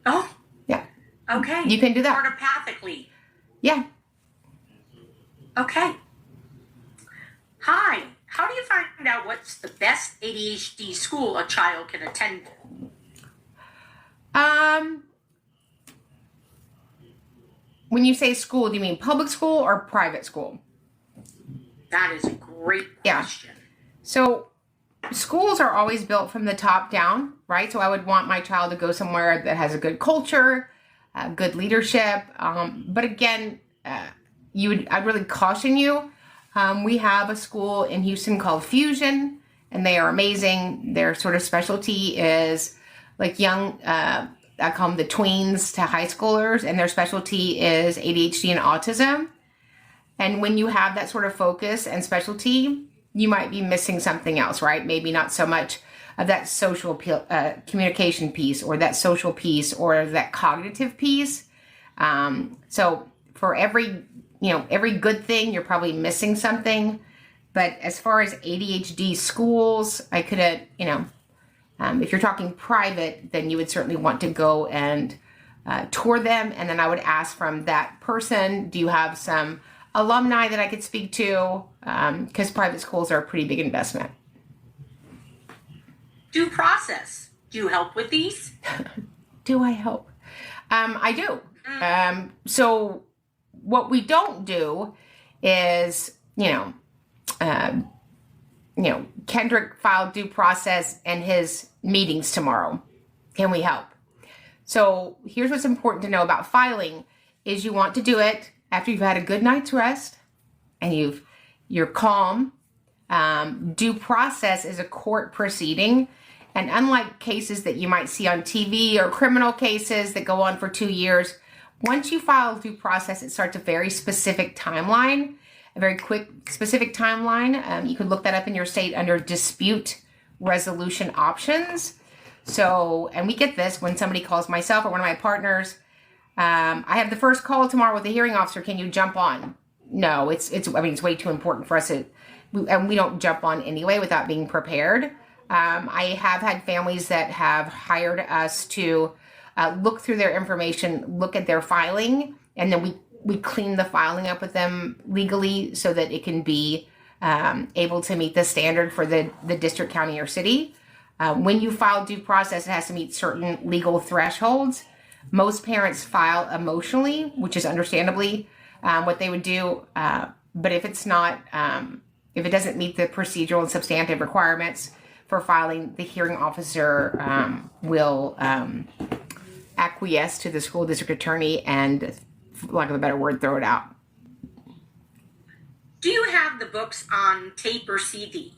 Oh, Yeah. okay. You can do that. Orthopathically. Yeah. Okay. Hi. How do you find out what's the best ADHD school a child can attend? When you say school, do you mean public school or private school? That is a great Yeah. question. So schools are always built from the top down, right? So I would want my child to go somewhere that has a good culture, good leadership. But again, I'd really caution you. We have a school in Houston called Fusion, and they are amazing. Their sort of specialty is like young, I call them the tweens to high schoolers, and their specialty is ADHD and autism. And when you have that sort of focus and specialty, you might be missing something else, right? Maybe not so much of that social communication piece, or that social piece, or that cognitive piece. So for every good thing, you're probably missing something. But as far as ADHD schools, I could have, if you're talking private, then you would certainly want to go and tour them. And then I would ask from that person, do you have some alumni that I could speak to? Because private schools are a pretty big investment. Due process. Do you help with these? Do I help? I do. So what we don't do is, Kendrick filed due process and his meetings tomorrow. Can we help? So here's what's important to know about filing is you want to do it after you've had a good night's rest and you're calm. Due process is a court proceeding. And unlike cases that you might see on TV or criminal cases that go on for 2 years, once you file due process, it starts a very specific timeline, a very quick, specific timeline. You can look that up in your state under dispute resolution options. So, and we get this when somebody calls myself or one of my partners. I have the first call tomorrow with the hearing officer. Can you jump on? No, it's way too important for us and we don't jump on anyway without being prepared. I have had families that have hired us to look through their information, look at their filing, and then we clean the filing up with them legally so that it can be able to meet the standard for the district, county, or city. When you file due process, it has to meet certain legal thresholds. Most parents file emotionally, which is understandably what they would do. But if it's not, if it doesn't meet the procedural and substantive requirements for filing, the hearing officer will acquiesce to the school district attorney and, for lack of a better word, throw it out. Do you have the books on tape or CD?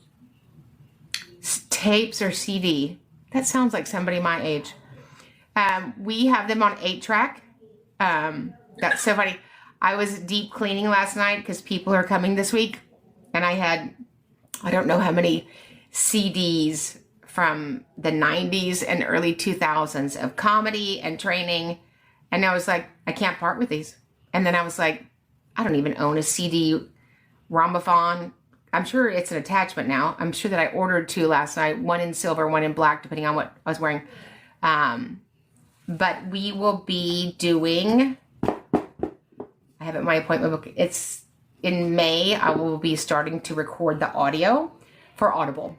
Tapes or CD? That sounds like somebody my age. We have them on 8-track. That's so funny. I was deep cleaning last night because people are coming this week. And I had, I don't know how many CDs from the 90s and early 2000s of comedy and training. And I was like, I can't part with these. And then I was like, I don't even own a CD Ramathon. I'm sure it's an attachment now. I'm sure that I ordered 2 last night, one in silver, one in black, depending on what I was wearing. But we will be doing, I have it in my appointment book. It's in May. I will be starting to record the audio for Audible.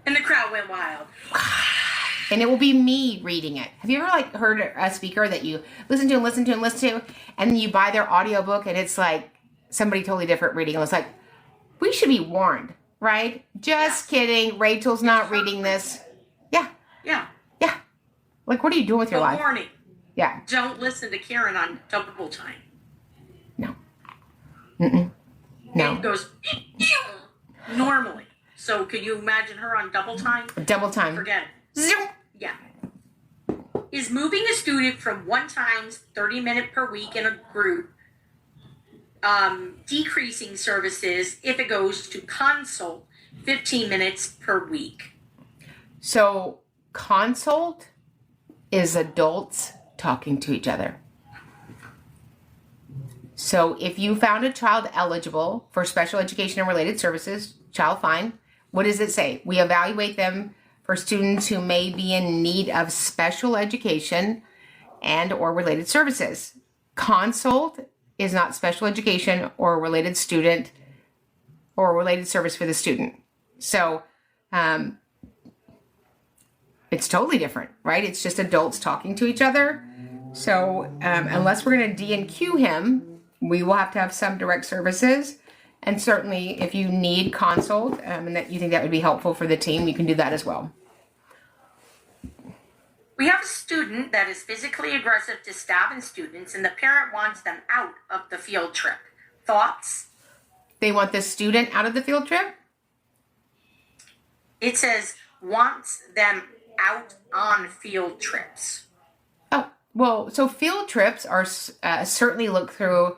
And the crowd went wild. And it will be me reading it. Have you ever heard a speaker that you listen to, and then you buy their audiobook and it's like somebody totally different reading? And it's like, we should be warned, right? Just kidding. Rachel's not reading this. Yeah. Yeah. Yeah. Like, what are you doing with your life? Warning. Yeah. Don't listen to Karen on double time. No. Mm-mm. No. It goes normally. So could you imagine her on double time? Double time. Forget it. Zoom. Yeah. Is moving a student from 1 times 30 minute per week in a group decreasing services if it goes to consult 15 minutes per week? So consult is adults talking to each other. So if you found a child eligible for special education and related services, child fine, what does it say? We evaluate them for students who may be in need of special education and or related services. Consult is not special education or related student or related service for the student. So it's totally different, right? It's just adults talking to each other. So unless we're going to D and Q him, we will have to have some direct services. And certainly if you need consult and that you think that would be helpful for the team, you can do that as well. We have a student that is physically aggressive to staff and students, and the parent wants them out of the field trip. Thoughts? They want the student out of the field trip? It says wants them out on field trips. Oh, well, so field trips are certainly looked through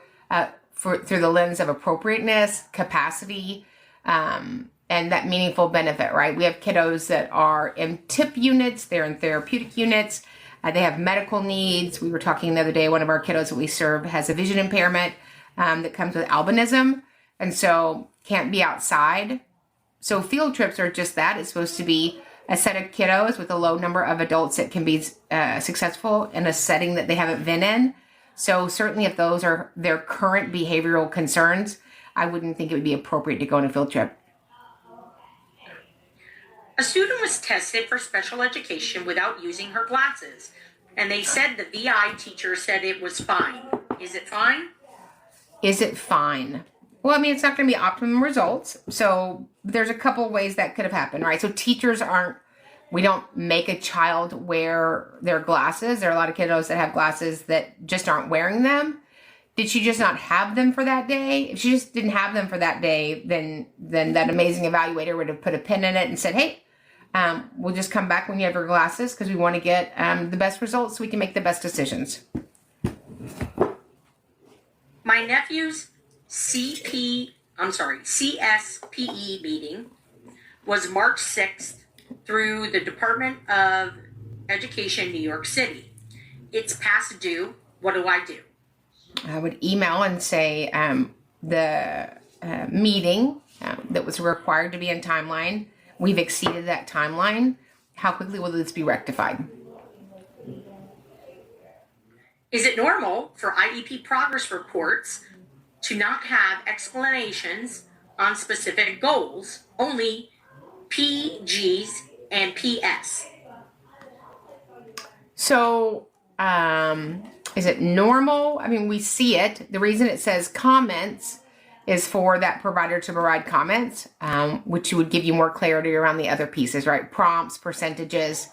through the lens of appropriateness, capacity, and that meaningful benefit, right? We have kiddos that are in TIP units, they're in therapeutic units, they have medical needs. We were talking the other day, one of our kiddos that we serve has a vision impairment that comes with albinism, and so can't be outside. So field trips are just that. It's supposed to be a set of kiddos with a low number of adults that can be successful in a setting that they haven't been in. So certainly if those are their current behavioral concerns, I wouldn't think it would be appropriate to go on a field trip. A student was tested for special education without using her glasses, and they said the VI teacher said it was fine. Is it fine? Is it fine? Well, I mean, it's not going to be optimum results. So there's a couple ways that could have happened, right? So we don't make a child wear their glasses. There are a lot of kiddos that have glasses that just aren't wearing them. Did she just not have them for that day? If she just didn't have them for that day, then that amazing evaluator would have put a pin in it and said, hey, we'll just come back when you have your glasses because we want to get the best results so we can make the best decisions. My nephew's CSPE meeting was March 6th through the Department of Education, New York City. It's past due. What do I do? I would email and say the meeting that was required to be in timeline, we've exceeded that timeline. How quickly will this be rectified? Is it normal for IEP progress reports to not have explanations on specific goals, only PGs and PS? So, is it normal? I mean, we see it. The reason it says comments is for that provider to provide comments, which would give you more clarity around the other pieces, right? Prompts, percentages.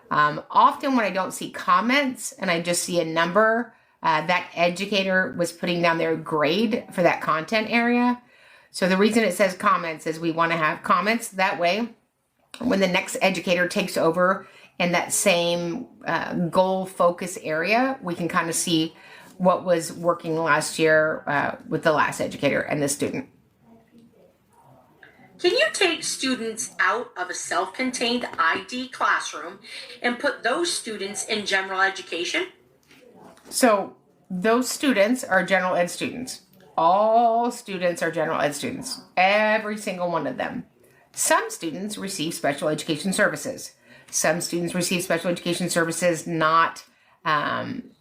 Often when I don't see comments and I just see a number, that educator was putting down their grade for that content area. So the reason it says comments is we want to have comments. That way, when the next educator takes over in that same goal focus area, we can kind of see what was working last year with the last educator and the student. Can you take students out of a self-contained ID classroom and put those students in general education? So those students are general ed students. All students are general ed students. Every single one of them. Some students receive special education services. Some students receive special education services not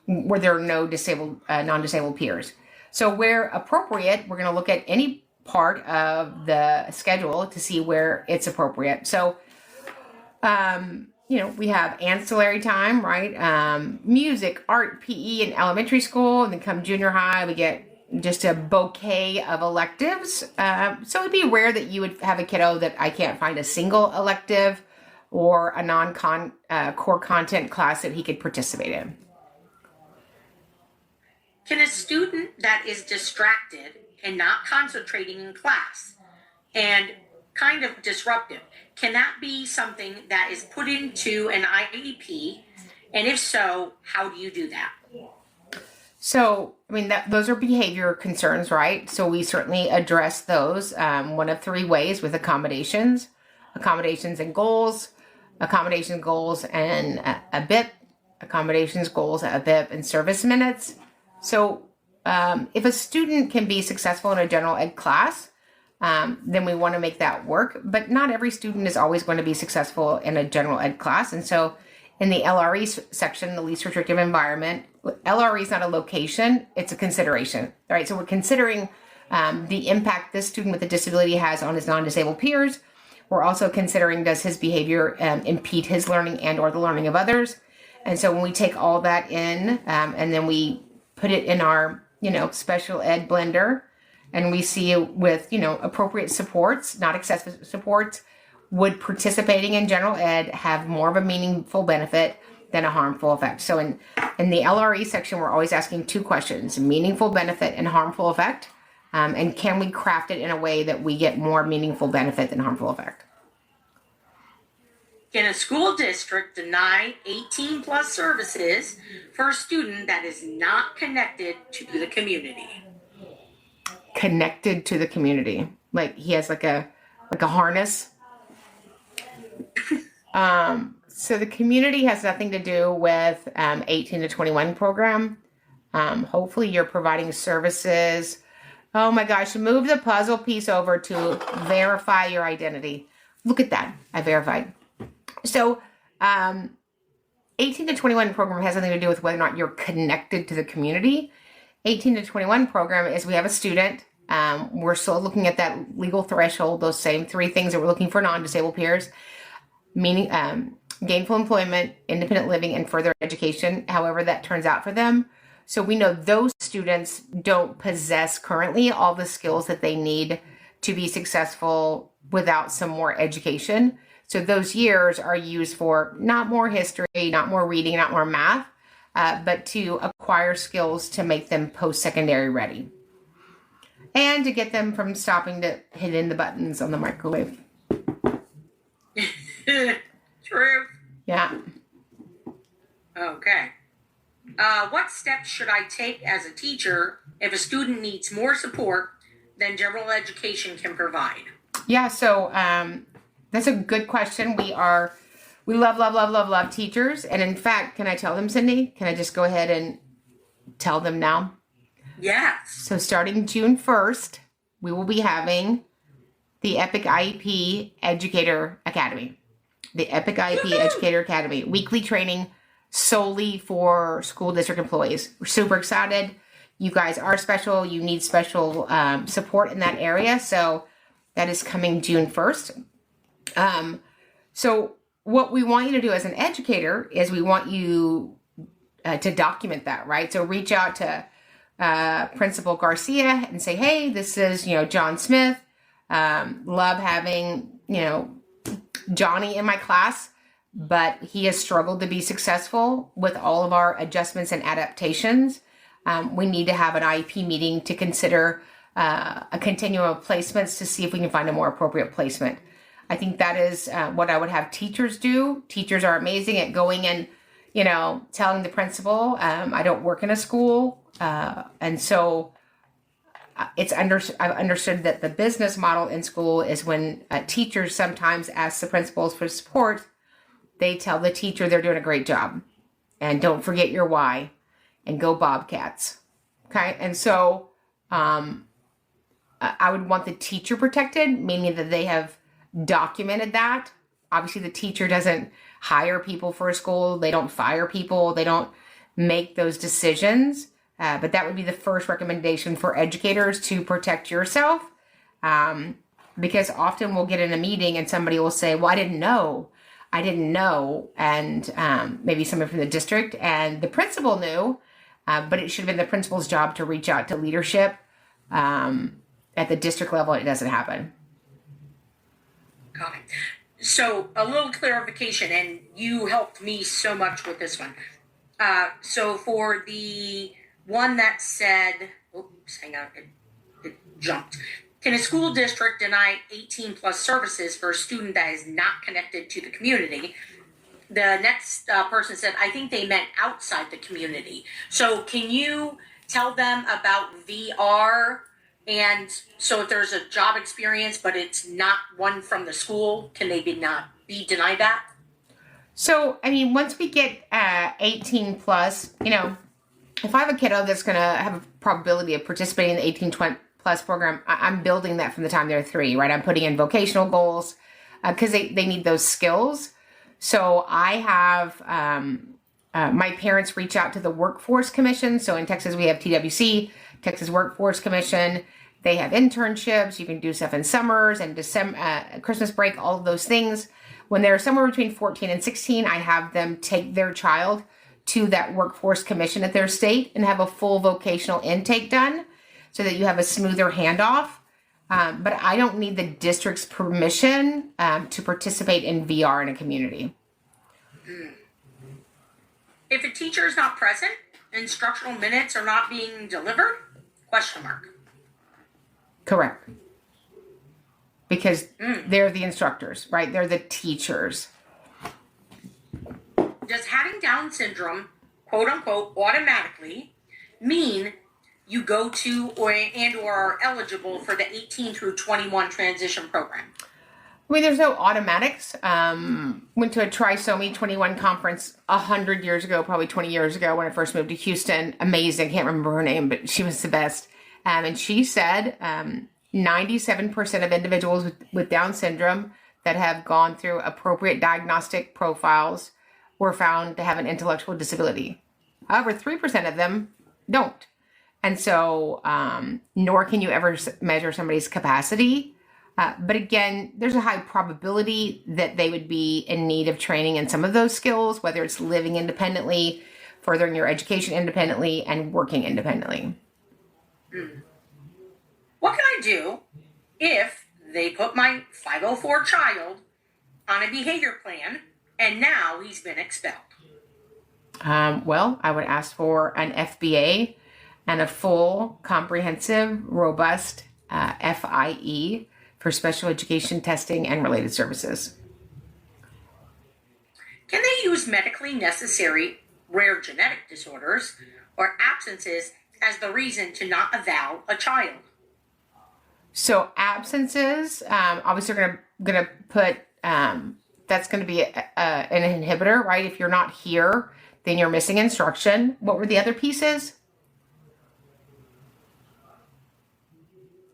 where there are no non-disabled peers. So where appropriate, we're going to look at any part of the schedule to see where it's appropriate. So, we have ancillary time, right? Music, art, PE in elementary school, and then come junior high, we get just a bouquet of electives. So it'd be rare that you would have a kiddo that I can't find a single elective or a non-core content class that he could participate in. Can a student that is distracted and not concentrating in class and kind of disruptive, can that be something that is put into an IEP? And if so, how do you do that? So, I mean, those are behavior concerns, right? So we certainly address those one of three ways with accommodations and goals, accommodation goals and a BIP, accommodations goals, a BIP, and service minutes. So if a student can be successful in a general ed class, then we want to make that work. But not every student is always going to be successful in a general ed class. And so in the LRE section, the least restrictive environment, LRE is not a location, it's a consideration. All right, so we're considering the impact this student with a disability has on his non-disabled peers. We're also considering, does his behavior impede his learning and or the learning of others? And so when we take all that in and then we put it in our, special ed blender, and we see with, appropriate supports, not excessive supports, would participating in general ed have more of a meaningful benefit than a harmful effect? So in the LRE section, we're always asking two questions: meaningful benefit and harmful effect. And can we craft it in a way that we get more meaningful benefit than harmful effect? Can a school district deny 18 plus services for a student that is not connected to the community? Connected to the community, like he has like a harness. So the community has nothing to do with 18 to 21 program. Hopefully you're providing services. Oh my gosh, move the puzzle piece over to verify your identity. Look at that, I verified. So 18 to 21 program has nothing to do with whether or not you're connected to the community. 18 to 21 program is we have a student. We're still looking at that legal threshold, those same three things that we're looking for non-disabled peers, meaning gainful employment, independent living, and further education, however that turns out for them. So we know those students don't possess currently all the skills that they need to be successful without some more education. So those years are used for not more history, not more reading, not more math, but to acquire skills to make them post-secondary ready. And to get them from stopping to hitting the buttons on the microwave. True. Yeah. Okay. What steps should I take as a teacher if a student needs more support than general education can provide? Yeah, so that's a good question. We love teachers. And in fact, can I tell them, Cindy? Can I just go ahead and tell them now? Yes. So starting June 1st, we will be having the Epic IEP Educator Academy. The Epic IEP Educator Academy. Weekly training solely for school district employees. We're super excited. You guys are special. You need special support in that area. So that is coming June 1st. So what we want you to do as an educator is we want you to document that, right? So reach out to Principal Garcia and say, hey, this is, John Smith. Love having, Johnny in my class, but he has struggled to be successful with all of our adjustments and adaptations. We need to have an IEP meeting to consider a continuum of placements to see if we can find a more appropriate placement. I think that is what I would have teachers do. Teachers are amazing at going and, telling the principal, I don't work in a school. And so I've understood that the business model in school is when teachers sometimes ask the principals for support, they tell the teacher they're doing a great job. And don't forget your why. And go Bobcats. Okay? And so I would want the teacher protected, meaning that they have documented that. Obviously, the teacher doesn't hire people for a school. They don't fire people. They don't make those decisions. But that would be the first recommendation for educators to protect yourself. Because often we'll get in a meeting and somebody will say, well, I didn't know. And maybe somebody from the district and the principal knew, but it should have been the principal's job to reach out to leadership. At the district level, it doesn't happen. Got it. So a little clarification, and you helped me so much with this one. So for the one that said, oops, hang on, it jumped. Can a school district deny 18 plus services for a student that is not connected to the community? The next person said, I think they meant outside the community. So can you tell them about VR? And so if there's a job experience, but it's not one from the school, can they not be denied that? So, I mean, once we get 18 plus, you know, if I have a kiddo that's going to have a probability of participating in the 18 plus program, I'm building that from the time they're 3, right? I'm putting in vocational goals because they need those skills. So I have my parents reach out to the Workforce Commission. So in Texas, we have TWC, Texas Workforce Commission. They have internships. You can do stuff in summers and December, Christmas break, all of those things. When they're somewhere between 14 and 16, I have them take their child to that Workforce Commission at their state and have a full vocational intake done so that you have a smoother handoff. But I don't need the district's permission to participate in VR in a community. If a teacher is not present, instructional minutes are not being delivered? Question mark. Correct. Because they're the instructors, right? They're the teachers. Does having Down syndrome, quote unquote, automatically mean you go to or are eligible for the 18 through 21 transition program? I mean, there's no automatics. Went to a Trisomy 21 conference 100 years ago, probably 20 years ago when I first moved to Houston. Amazing. Can't remember her name, but she was the best. And she said 97% of individuals with Down syndrome that have gone through appropriate diagnostic profiles were found to have an intellectual disability. However, 3% of them don't. And so, nor can you ever measure somebody's capacity. But again, there's a high probability that they would be in need of training in some of those skills, whether it's living independently, furthering your education independently, and working independently. What can I do if they put my 504 child on a behavior plan and now he's been expelled? Well, I would ask for an FBA and a full, comprehensive, robust FIE for special education testing and related services. Can they use medically necessary rare genetic disorders or absences as the reason to not eval a child? So absences, obviously we're gonna put, that's gonna be an inhibitor, right? If you're not here, then you're missing instruction. What were the other pieces?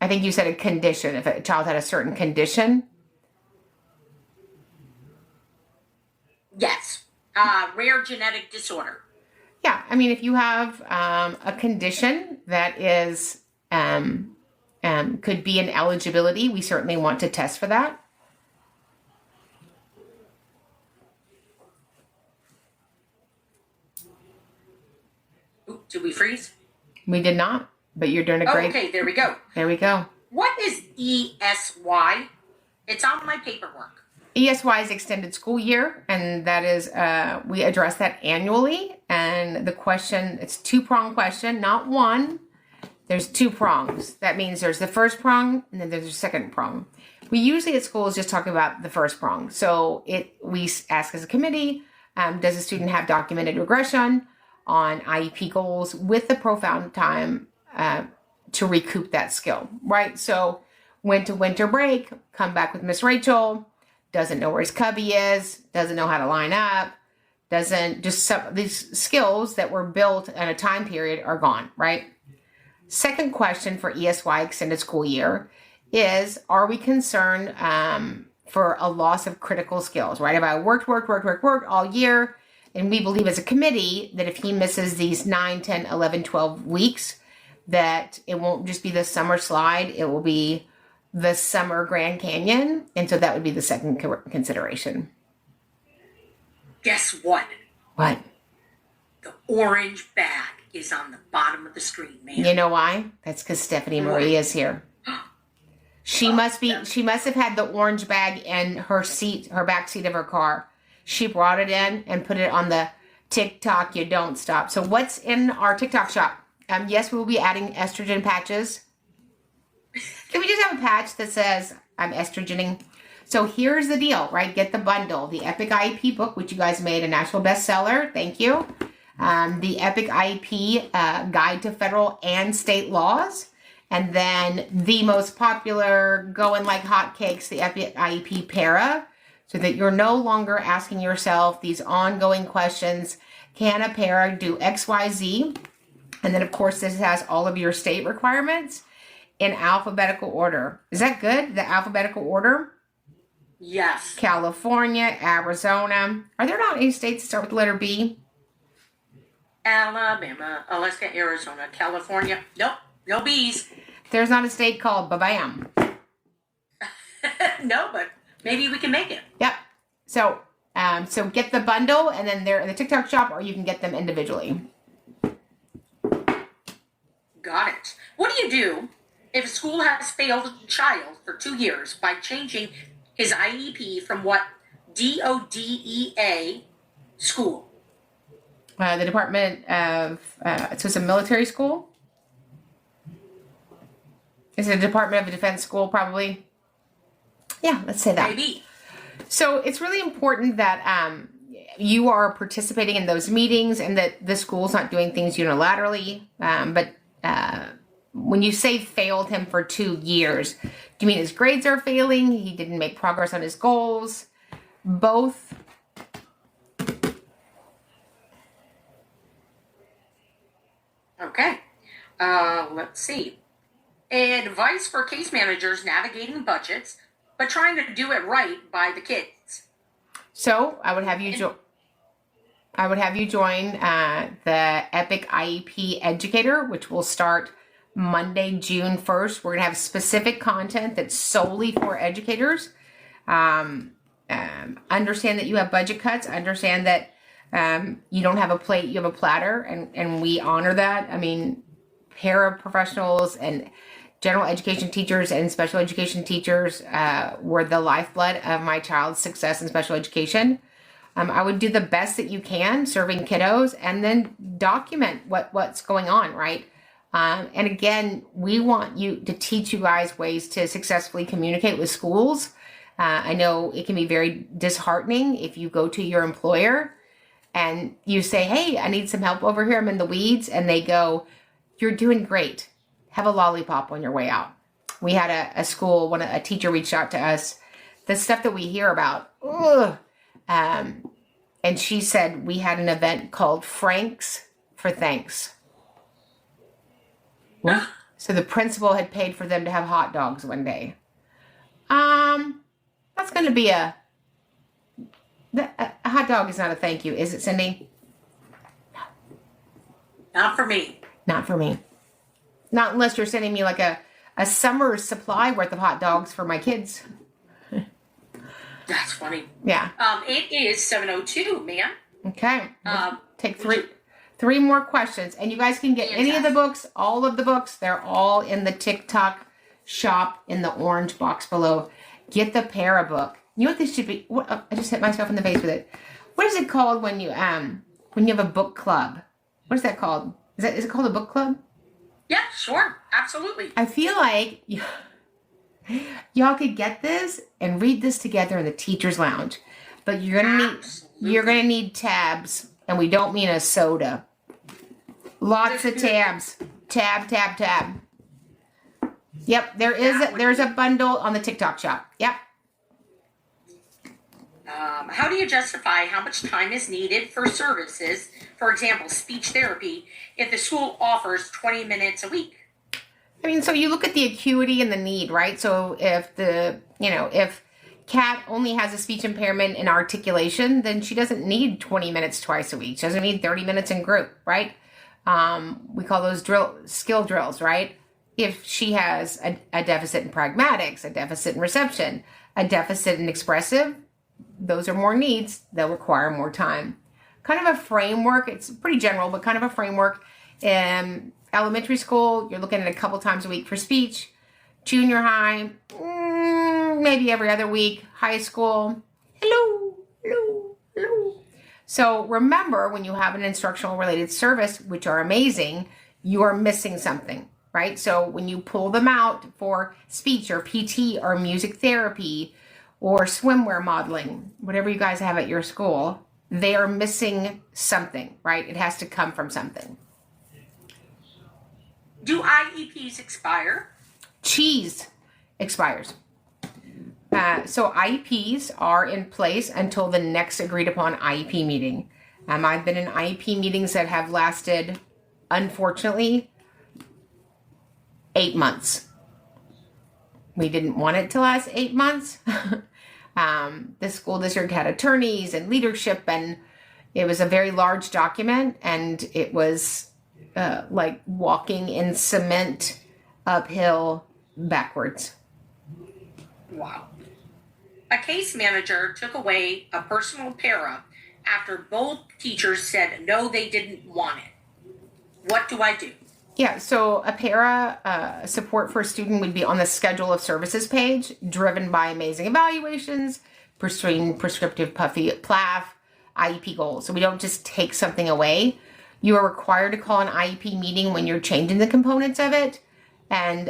I think you said a condition, if a child had a certain condition. Yes, rare genetic disorder. Yeah, I mean, if you have a condition that is, could be an eligibility, we certainly want to test for that. Ooh, did we freeze? We did not, but you're doing a great. Okay, there we go. There we go. What is ESY? It's on my paperwork. ESY is extended school year, and that is, we address that annually. And the question, it's a 2-prong question, not one. There's 2 prongs. That means there's the first prong, and then there's a second prong. We usually at schools just talk about the first prong. So we ask as a committee, does the student have documented regression on IEP goals with the profound time to recoup that skill, right? So went to winter break, come back with Miss Rachel, doesn't know where his cubby is, doesn't know how to line up, doesn't, just some of these skills that were built in a time period are gone, right? Second question for ESY extended school year is, are we concerned for a loss of critical skills, right? If I worked all year, and we believe as a committee that if he misses these 9, 10, 11, 12 weeks, that it won't just be the summer slide, it will be the summer Grand Canyon. And so that would be the second consideration. Guess what? What? The orange bag is on the bottom of the screen, man. You know why? That's because Stephanie Marie is here. She must have had the orange bag in her back seat of her car. She brought it in and put it on the TikTok You Don't Stop. So what's in our TikTok shop? Yes, we will be adding estrogen patches. Can we just have a patch that says I'm estrogening? So here's the deal, right? Get the bundle. The Epic IEP book, which you guys made a national bestseller. Thank you. The Epic IEP Guide to Federal and State Laws. And then the most popular, going like hotcakes, the Epic IEP Para. so that you're no longer asking yourself these ongoing questions. Can a para do X, Y, Z? And then, of course, this has all of your state requirements in alphabetical order. Is that good? The alphabetical order? Yes. California, Arizona. Are there not any states that start with the letter B? Alabama, Alaska, Arizona, California. Nope, no bees. There's not a state called Babam. No, but maybe we can make it. Yep. So get the bundle, and then they're in the TikTok shop, or you can get them individually. Got it. What do you do if a school has failed a child for 2 years by changing his IEP from what DODEA school? The Department of, so it's a military school? Is it a Department of Defense school, probably? Yeah, let's say that. Maybe. So it's really important that you are participating in those meetings and that the school's not doing things unilaterally. But when you say failed him for 2 years, do you mean his grades are failing? He didn't make progress on his goals? Both? Okay. Let's see. Advice for case managers navigating budgets, but trying to do it right by the kids. So I would have you join the Epic IEP Educator, which will start Monday, June 1st. We're going to have specific content that's solely for educators. Understand that you have budget cuts. Understand that you don't have a plate, you have a platter, and we honor that. I mean, paraprofessionals and general education teachers and special education teachers were the lifeblood of my child's success in special education. I would do the best that you can serving kiddos and then document what's going on, right? And again, we want you to teach you guys ways to successfully communicate with schools. I know it can be very disheartening if you go to your employer and you say, hey, I need some help over here. I'm in the weeds. And they go, you're doing great. Have a lollipop on your way out. We had a school, a teacher reached out to us, the stuff that we hear about. And she said we had an event called Frank's for Thanks. What? So the principal had paid for them to have hot dogs one day. That's going to be a hot dog is not a thank you, is it, Cindy? No. Not for me. Not for me. Not unless you're sending me like a summer's supply worth of hot dogs for my kids. That's funny. Yeah. It is 7:02, man. Okay. Take three more questions. And you guys can get any of the books, all of the books. They're all in the TikTok shop in the orange box below. Get the Para book. You know what this should be? I just hit myself in the face with it. What is it called when you have a book club? What is that called? Is it called a book club? Yeah, sure. Absolutely. I feel like y'all could get this and read this together in the teacher's lounge. But you're gonna need tabs, and we don't mean a soda. Lots of tabs. Tab. Yep, there's a bundle on the TikTok shop. Yep. How do you justify how much time is needed for services, for example, speech therapy, if the school offers 20 minutes a week? I mean, so you look at the acuity and the need, right? So if if Kat only has a speech impairment in articulation, then she doesn't need 20 minutes twice a week. She doesn't need 30 minutes in group, right? We call those skill drills, right? If she has a deficit in pragmatics, a deficit in reception, a deficit in expressive, those are more needs. They'll require more time. Kind of a framework. It's pretty general, but kind of a framework. Elementary school, you're looking at a couple times a week for speech. Junior high, maybe every other week. High school, hello. So remember, when you have an instructional related service, which are amazing, you are missing something, right? So when you pull them out for speech or PT or music therapy or swimwear modeling, whatever you guys have at your school, they are missing something, right? It has to come from something. Do IEPs expire? Cheese expires. So IEPs are in place until the next agreed upon IEP meeting. I've been in IEP meetings that have lasted, unfortunately, 8 months. We didn't want it to last 8 months. The school district had attorneys and leadership, and it was a very large document, and it was like walking in cement uphill backwards. Wow. A case manager took away a personal para after both teachers said no, they didn't want it. What do I do? Yeah, so a para support for a student would be on the schedule of services page, driven by amazing evaluations, pursuing prescriptive puffy PLAF, IEP goals. So we don't just take something away. You are required to call an IEP meeting when you're changing the components of it. And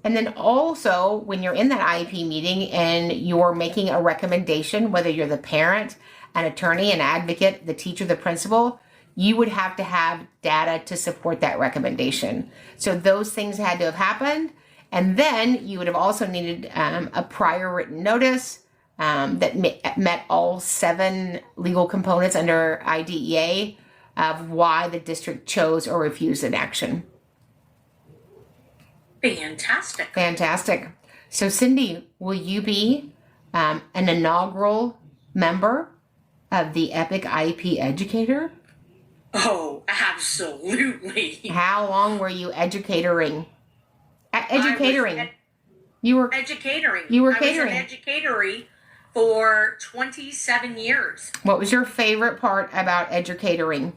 then also when you're in that IEP meeting and you're making a recommendation, whether you're the parent, an attorney, an advocate, the teacher, the principal, you would have to have data to support that recommendation. So those things had to have happened. And then you would have also needed a prior written notice that met all 7 legal components under IDEA of why the district chose or refused an action. Fantastic. Fantastic. So Cindy, will you be an inaugural member of the Epic IEP Educator? Oh, absolutely. How long were you educatoring? Educatoring. You were catering. I was an educatory for 27 years. What was your favorite part about educatoring?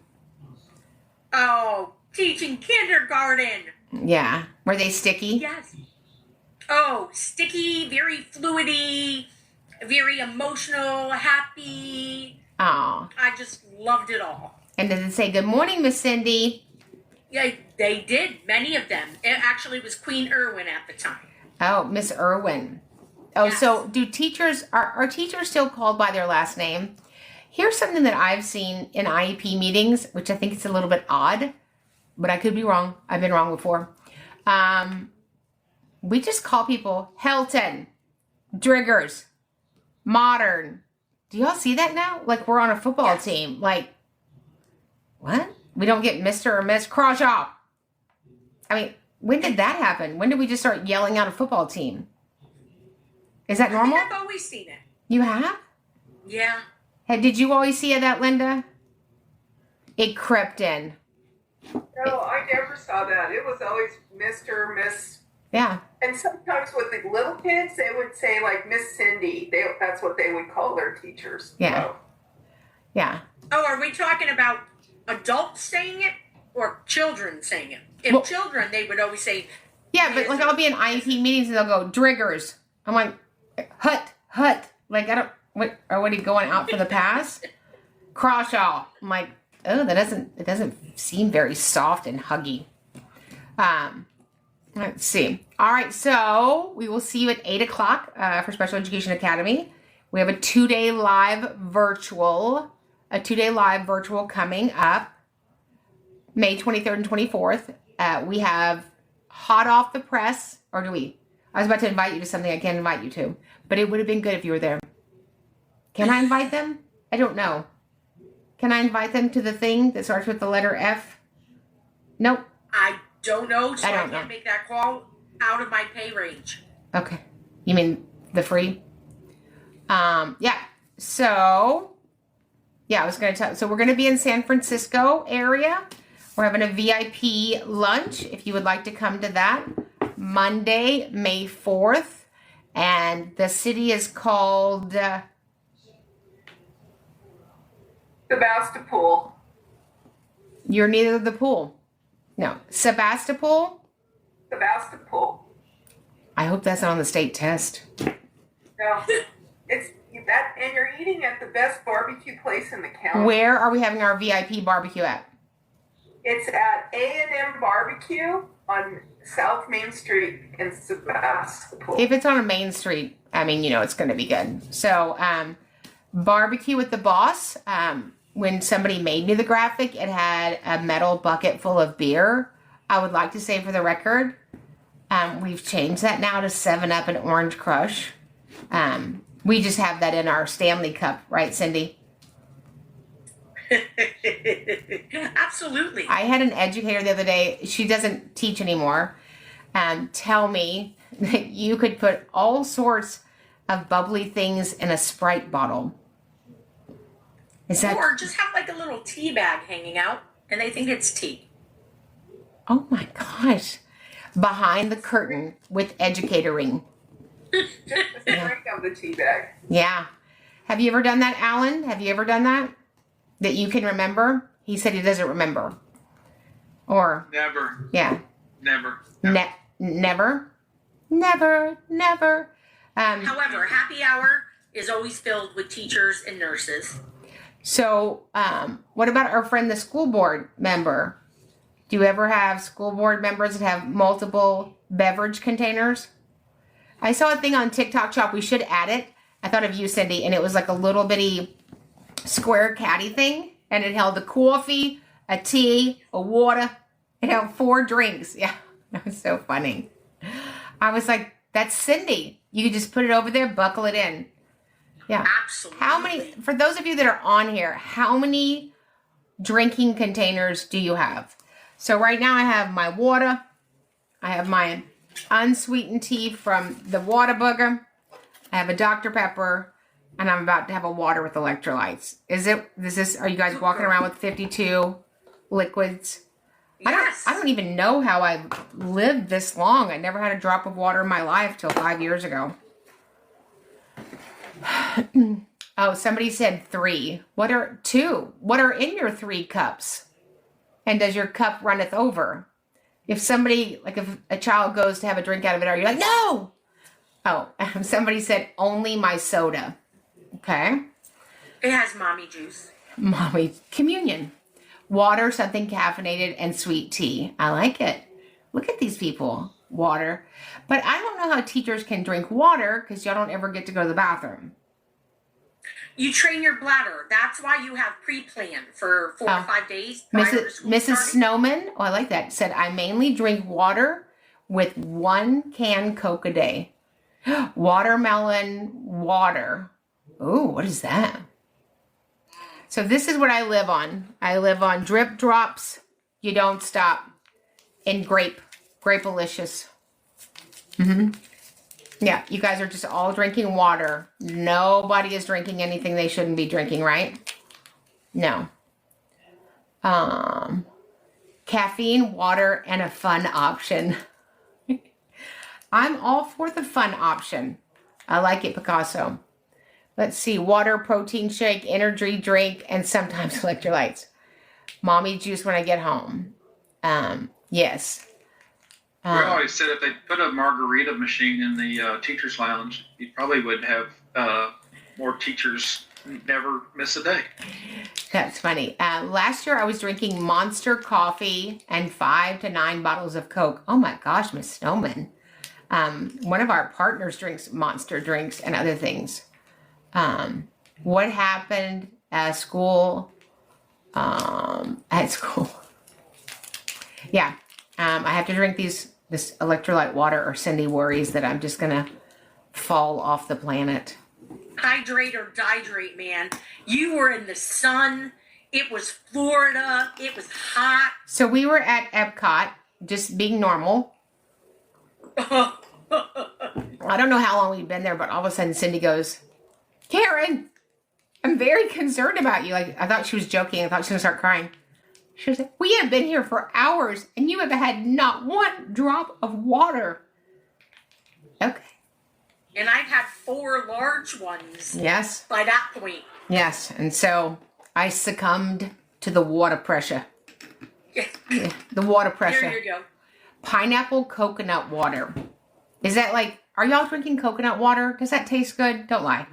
Oh, teaching kindergarten. Yeah. Were they sticky? Yes. Oh, sticky, very fluidy, very emotional, happy. Oh. I just loved it all. And did it say, "Good morning, Miss Cindy"? Yeah, they did, many of them. It actually was Queen Irwin at the time. Oh, Miss Irwin. Oh, Yes. so do teachers, are teachers still called by their last name? Here's something that I've seen in IEP meetings, which I think is a little bit odd, but I could be wrong. I've been wrong before. We just call people Helton, Driggers, Modern. Do y'all see that now? Like we're on a football Yes. team. Like, what? We don't get Mr. or Miss Crawshaw. I mean, when did that happen? When did we just start yelling out a football team? Is that normal? I've always seen it. You have? Yeah. Hey, did you always see that, Linda? It crept in. No, I never saw that. It was always Mr., Miss. Yeah. And sometimes with the little kids, they would say like Miss Cindy. That's what they would call their teachers. Yeah. So, Yeah. Oh, are we talking about adults saying it or children saying it? If Well- children, they would always say, Yeah, but like I'll be in IEP meetings and they'll go, Driggers. I'm like, hut. Like, I don't, what are you going out for the pass? Crawshaw. I'm like, oh, it doesn't seem very soft and huggy. Let's see. All right, so we will see you at 8 o'clock for Special Education Academy. We have a 2-day live virtual coming up May 23rd and 24th. We have hot off the press, or do we? I was about to invite you to something I can't invite you to, but it would have been good if you were there. Can I invite them? I don't know. Can I invite them to the thing that starts with the letter F? Nope. I don't know, so I I don't can't know. make that call out of my pay range. Okay. You mean the free? Yeah. So, yeah, I was going to tell. So we're going to be in San Francisco area. We're having a VIP lunch if you would like to come to that. Monday, May 4th. And the city is called... Sebastopol. You're near the pool. No. Sebastopol? Sebastopol. I hope that's not on the state test. No, it's that, and you're eating at the best barbecue place in the county. Where are we having our VIP barbecue at? It's at A&M Barbecue on South Main Street in Sebastopol. If it's on a main street, I mean, you know, it's going to be good. So, barbecue with the boss. When somebody made me the graphic, it had a metal bucket full of beer. I would like to say for the record, we've changed that now to 7-Up and Orange Crush. We just have that in our Stanley cup, right, Cindy? Absolutely. I had an educator the other day, she doesn't teach anymore, tell me that you could put all sorts of bubbly things in a Sprite bottle. Is that? Or just have like a little tea bag hanging out, and they think it's tea. Oh my gosh. Behind the curtain with educatoring. Just the drink of the tea bag. Yeah. Have you ever done that, Alan? Have you ever done that? That you can remember? He said he doesn't remember. Or, Never. yeah. Never. Never? Never. However, happy hour is always filled with teachers and nurses. So, what about our friend, the school board member? Do you ever have school board members that have multiple beverage containers? I saw a thing on TikTok Shop. We should add it. I thought of you, Cindy, and it was like a little bitty square caddy thing, and it held a coffee, a tea, a water. It held 4 drinks. Yeah, that was so funny. I was like, that's Cindy. You could just put it over there, buckle it in. Yeah. Absolutely. How many, for those of you that are on here, how many drinking containers do you have? So right now I have my water. I have my unsweetened tea from the Whataburger. I have a Dr. Pepper. And I'm about to have a water with electrolytes. Are you guys walking around with 52 liquids? Yes. I don't even know how I've lived this long. I never had a drop of water in my life till 5 years ago. Oh, somebody said 3. What are 2? What are in your 3 cups? And does your cup runneth over? If a child goes to have a drink out of it, are you like, no? Oh, somebody said only my soda. Okay. It has mommy juice. Mommy communion. Water, something caffeinated, and sweet tea. I like it. Look at these people. Water. But I don't know how teachers can drink water because y'all don't ever get to go to the bathroom. You train your bladder. That's why you have pre-planned for 4 to 5 days. prior to school Mrs. starting. Snowman, I like that, said, I mainly drink water with 1 can Coke a day. Watermelon water. Ooh, what is that? So this is what I live on. I live on drip drops. You don't stop. And Grapelicious. Yeah, you guys are just all drinking water. Nobody is drinking anything they shouldn't be drinking, right? No. Caffeine, water, and a fun option. I'm all for the fun option. I like it, Picasso. Let's see. Water, protein shake, energy drink, and sometimes electrolytes. Mommy juice when I get home. Yes. We always said if they put a margarita machine in the teacher's lounge, you probably would have more teachers never miss a day. That's funny. Last year I was drinking Monster coffee and 5 to 9 bottles of Coke. Oh my gosh, Miss Snowman. One of our partners drinks Monster drinks and other things. What happened at school? Yeah. I have to drink this electrolyte water, or Cindy worries that I'm just gonna fall off the planet. Hydrate or dihydrate, man. You were in the sun. It was Florida. It was hot. So we were at Epcot, just being normal. I don't know how long we'd been there, but all of a sudden Cindy goes, Karen, I'm very concerned about you. Like, I thought she was joking. I thought she was going to start crying. She was like, we have been here for hours and you have had not 1 drop of water. Okay. And I've had 4 large ones. Yes. By that point. Yes. And so I succumbed to the water pressure. Yeah. The water pressure. There you go. Pineapple coconut water. Is that like, are y'all drinking coconut water? Does that taste good? Don't lie.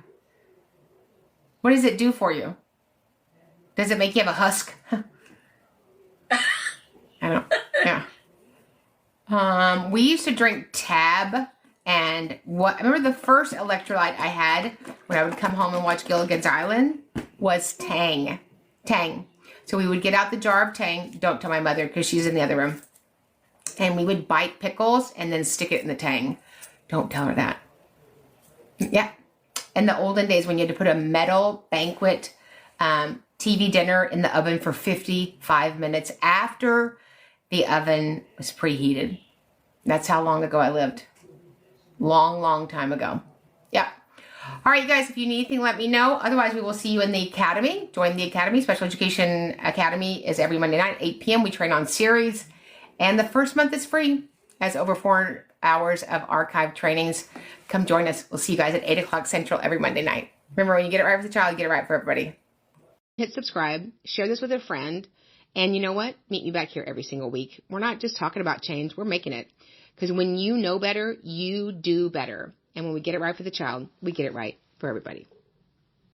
What does it do for you? Does it make you have a husk? I don't, yeah. We used to drink Tab, and I remember the first electrolyte I had when I would come home and watch Gilligan's Island was Tang. So we would get out the jar of Tang. Don't tell my mother because she's in the other room. And we would bite pickles and then stick it in the Tang. Don't tell her that. Yeah. in the olden days when you had to put a metal banquet TV dinner in the oven for 55 minutes after the oven was preheated. That's how long ago I lived. Long time ago. Yep. All right, you guys, if you need anything, let me know. Otherwise, we will see you in the academy. Join the academy. Special Education Academy is every Monday night, 8 p.m. We train on series. And the first month is free. Has over 4 hours of archived trainings. Come join us. We'll see you guys at 8 o'clock Central every Monday night. Remember, when you get it right for the child, you get it right for everybody. Hit subscribe. Share this with a friend. And you know what? Meet me back here every single week. We're not just talking about change. We're making it. Because when you know better, you do better. And when we get it right for the child, we get it right for everybody.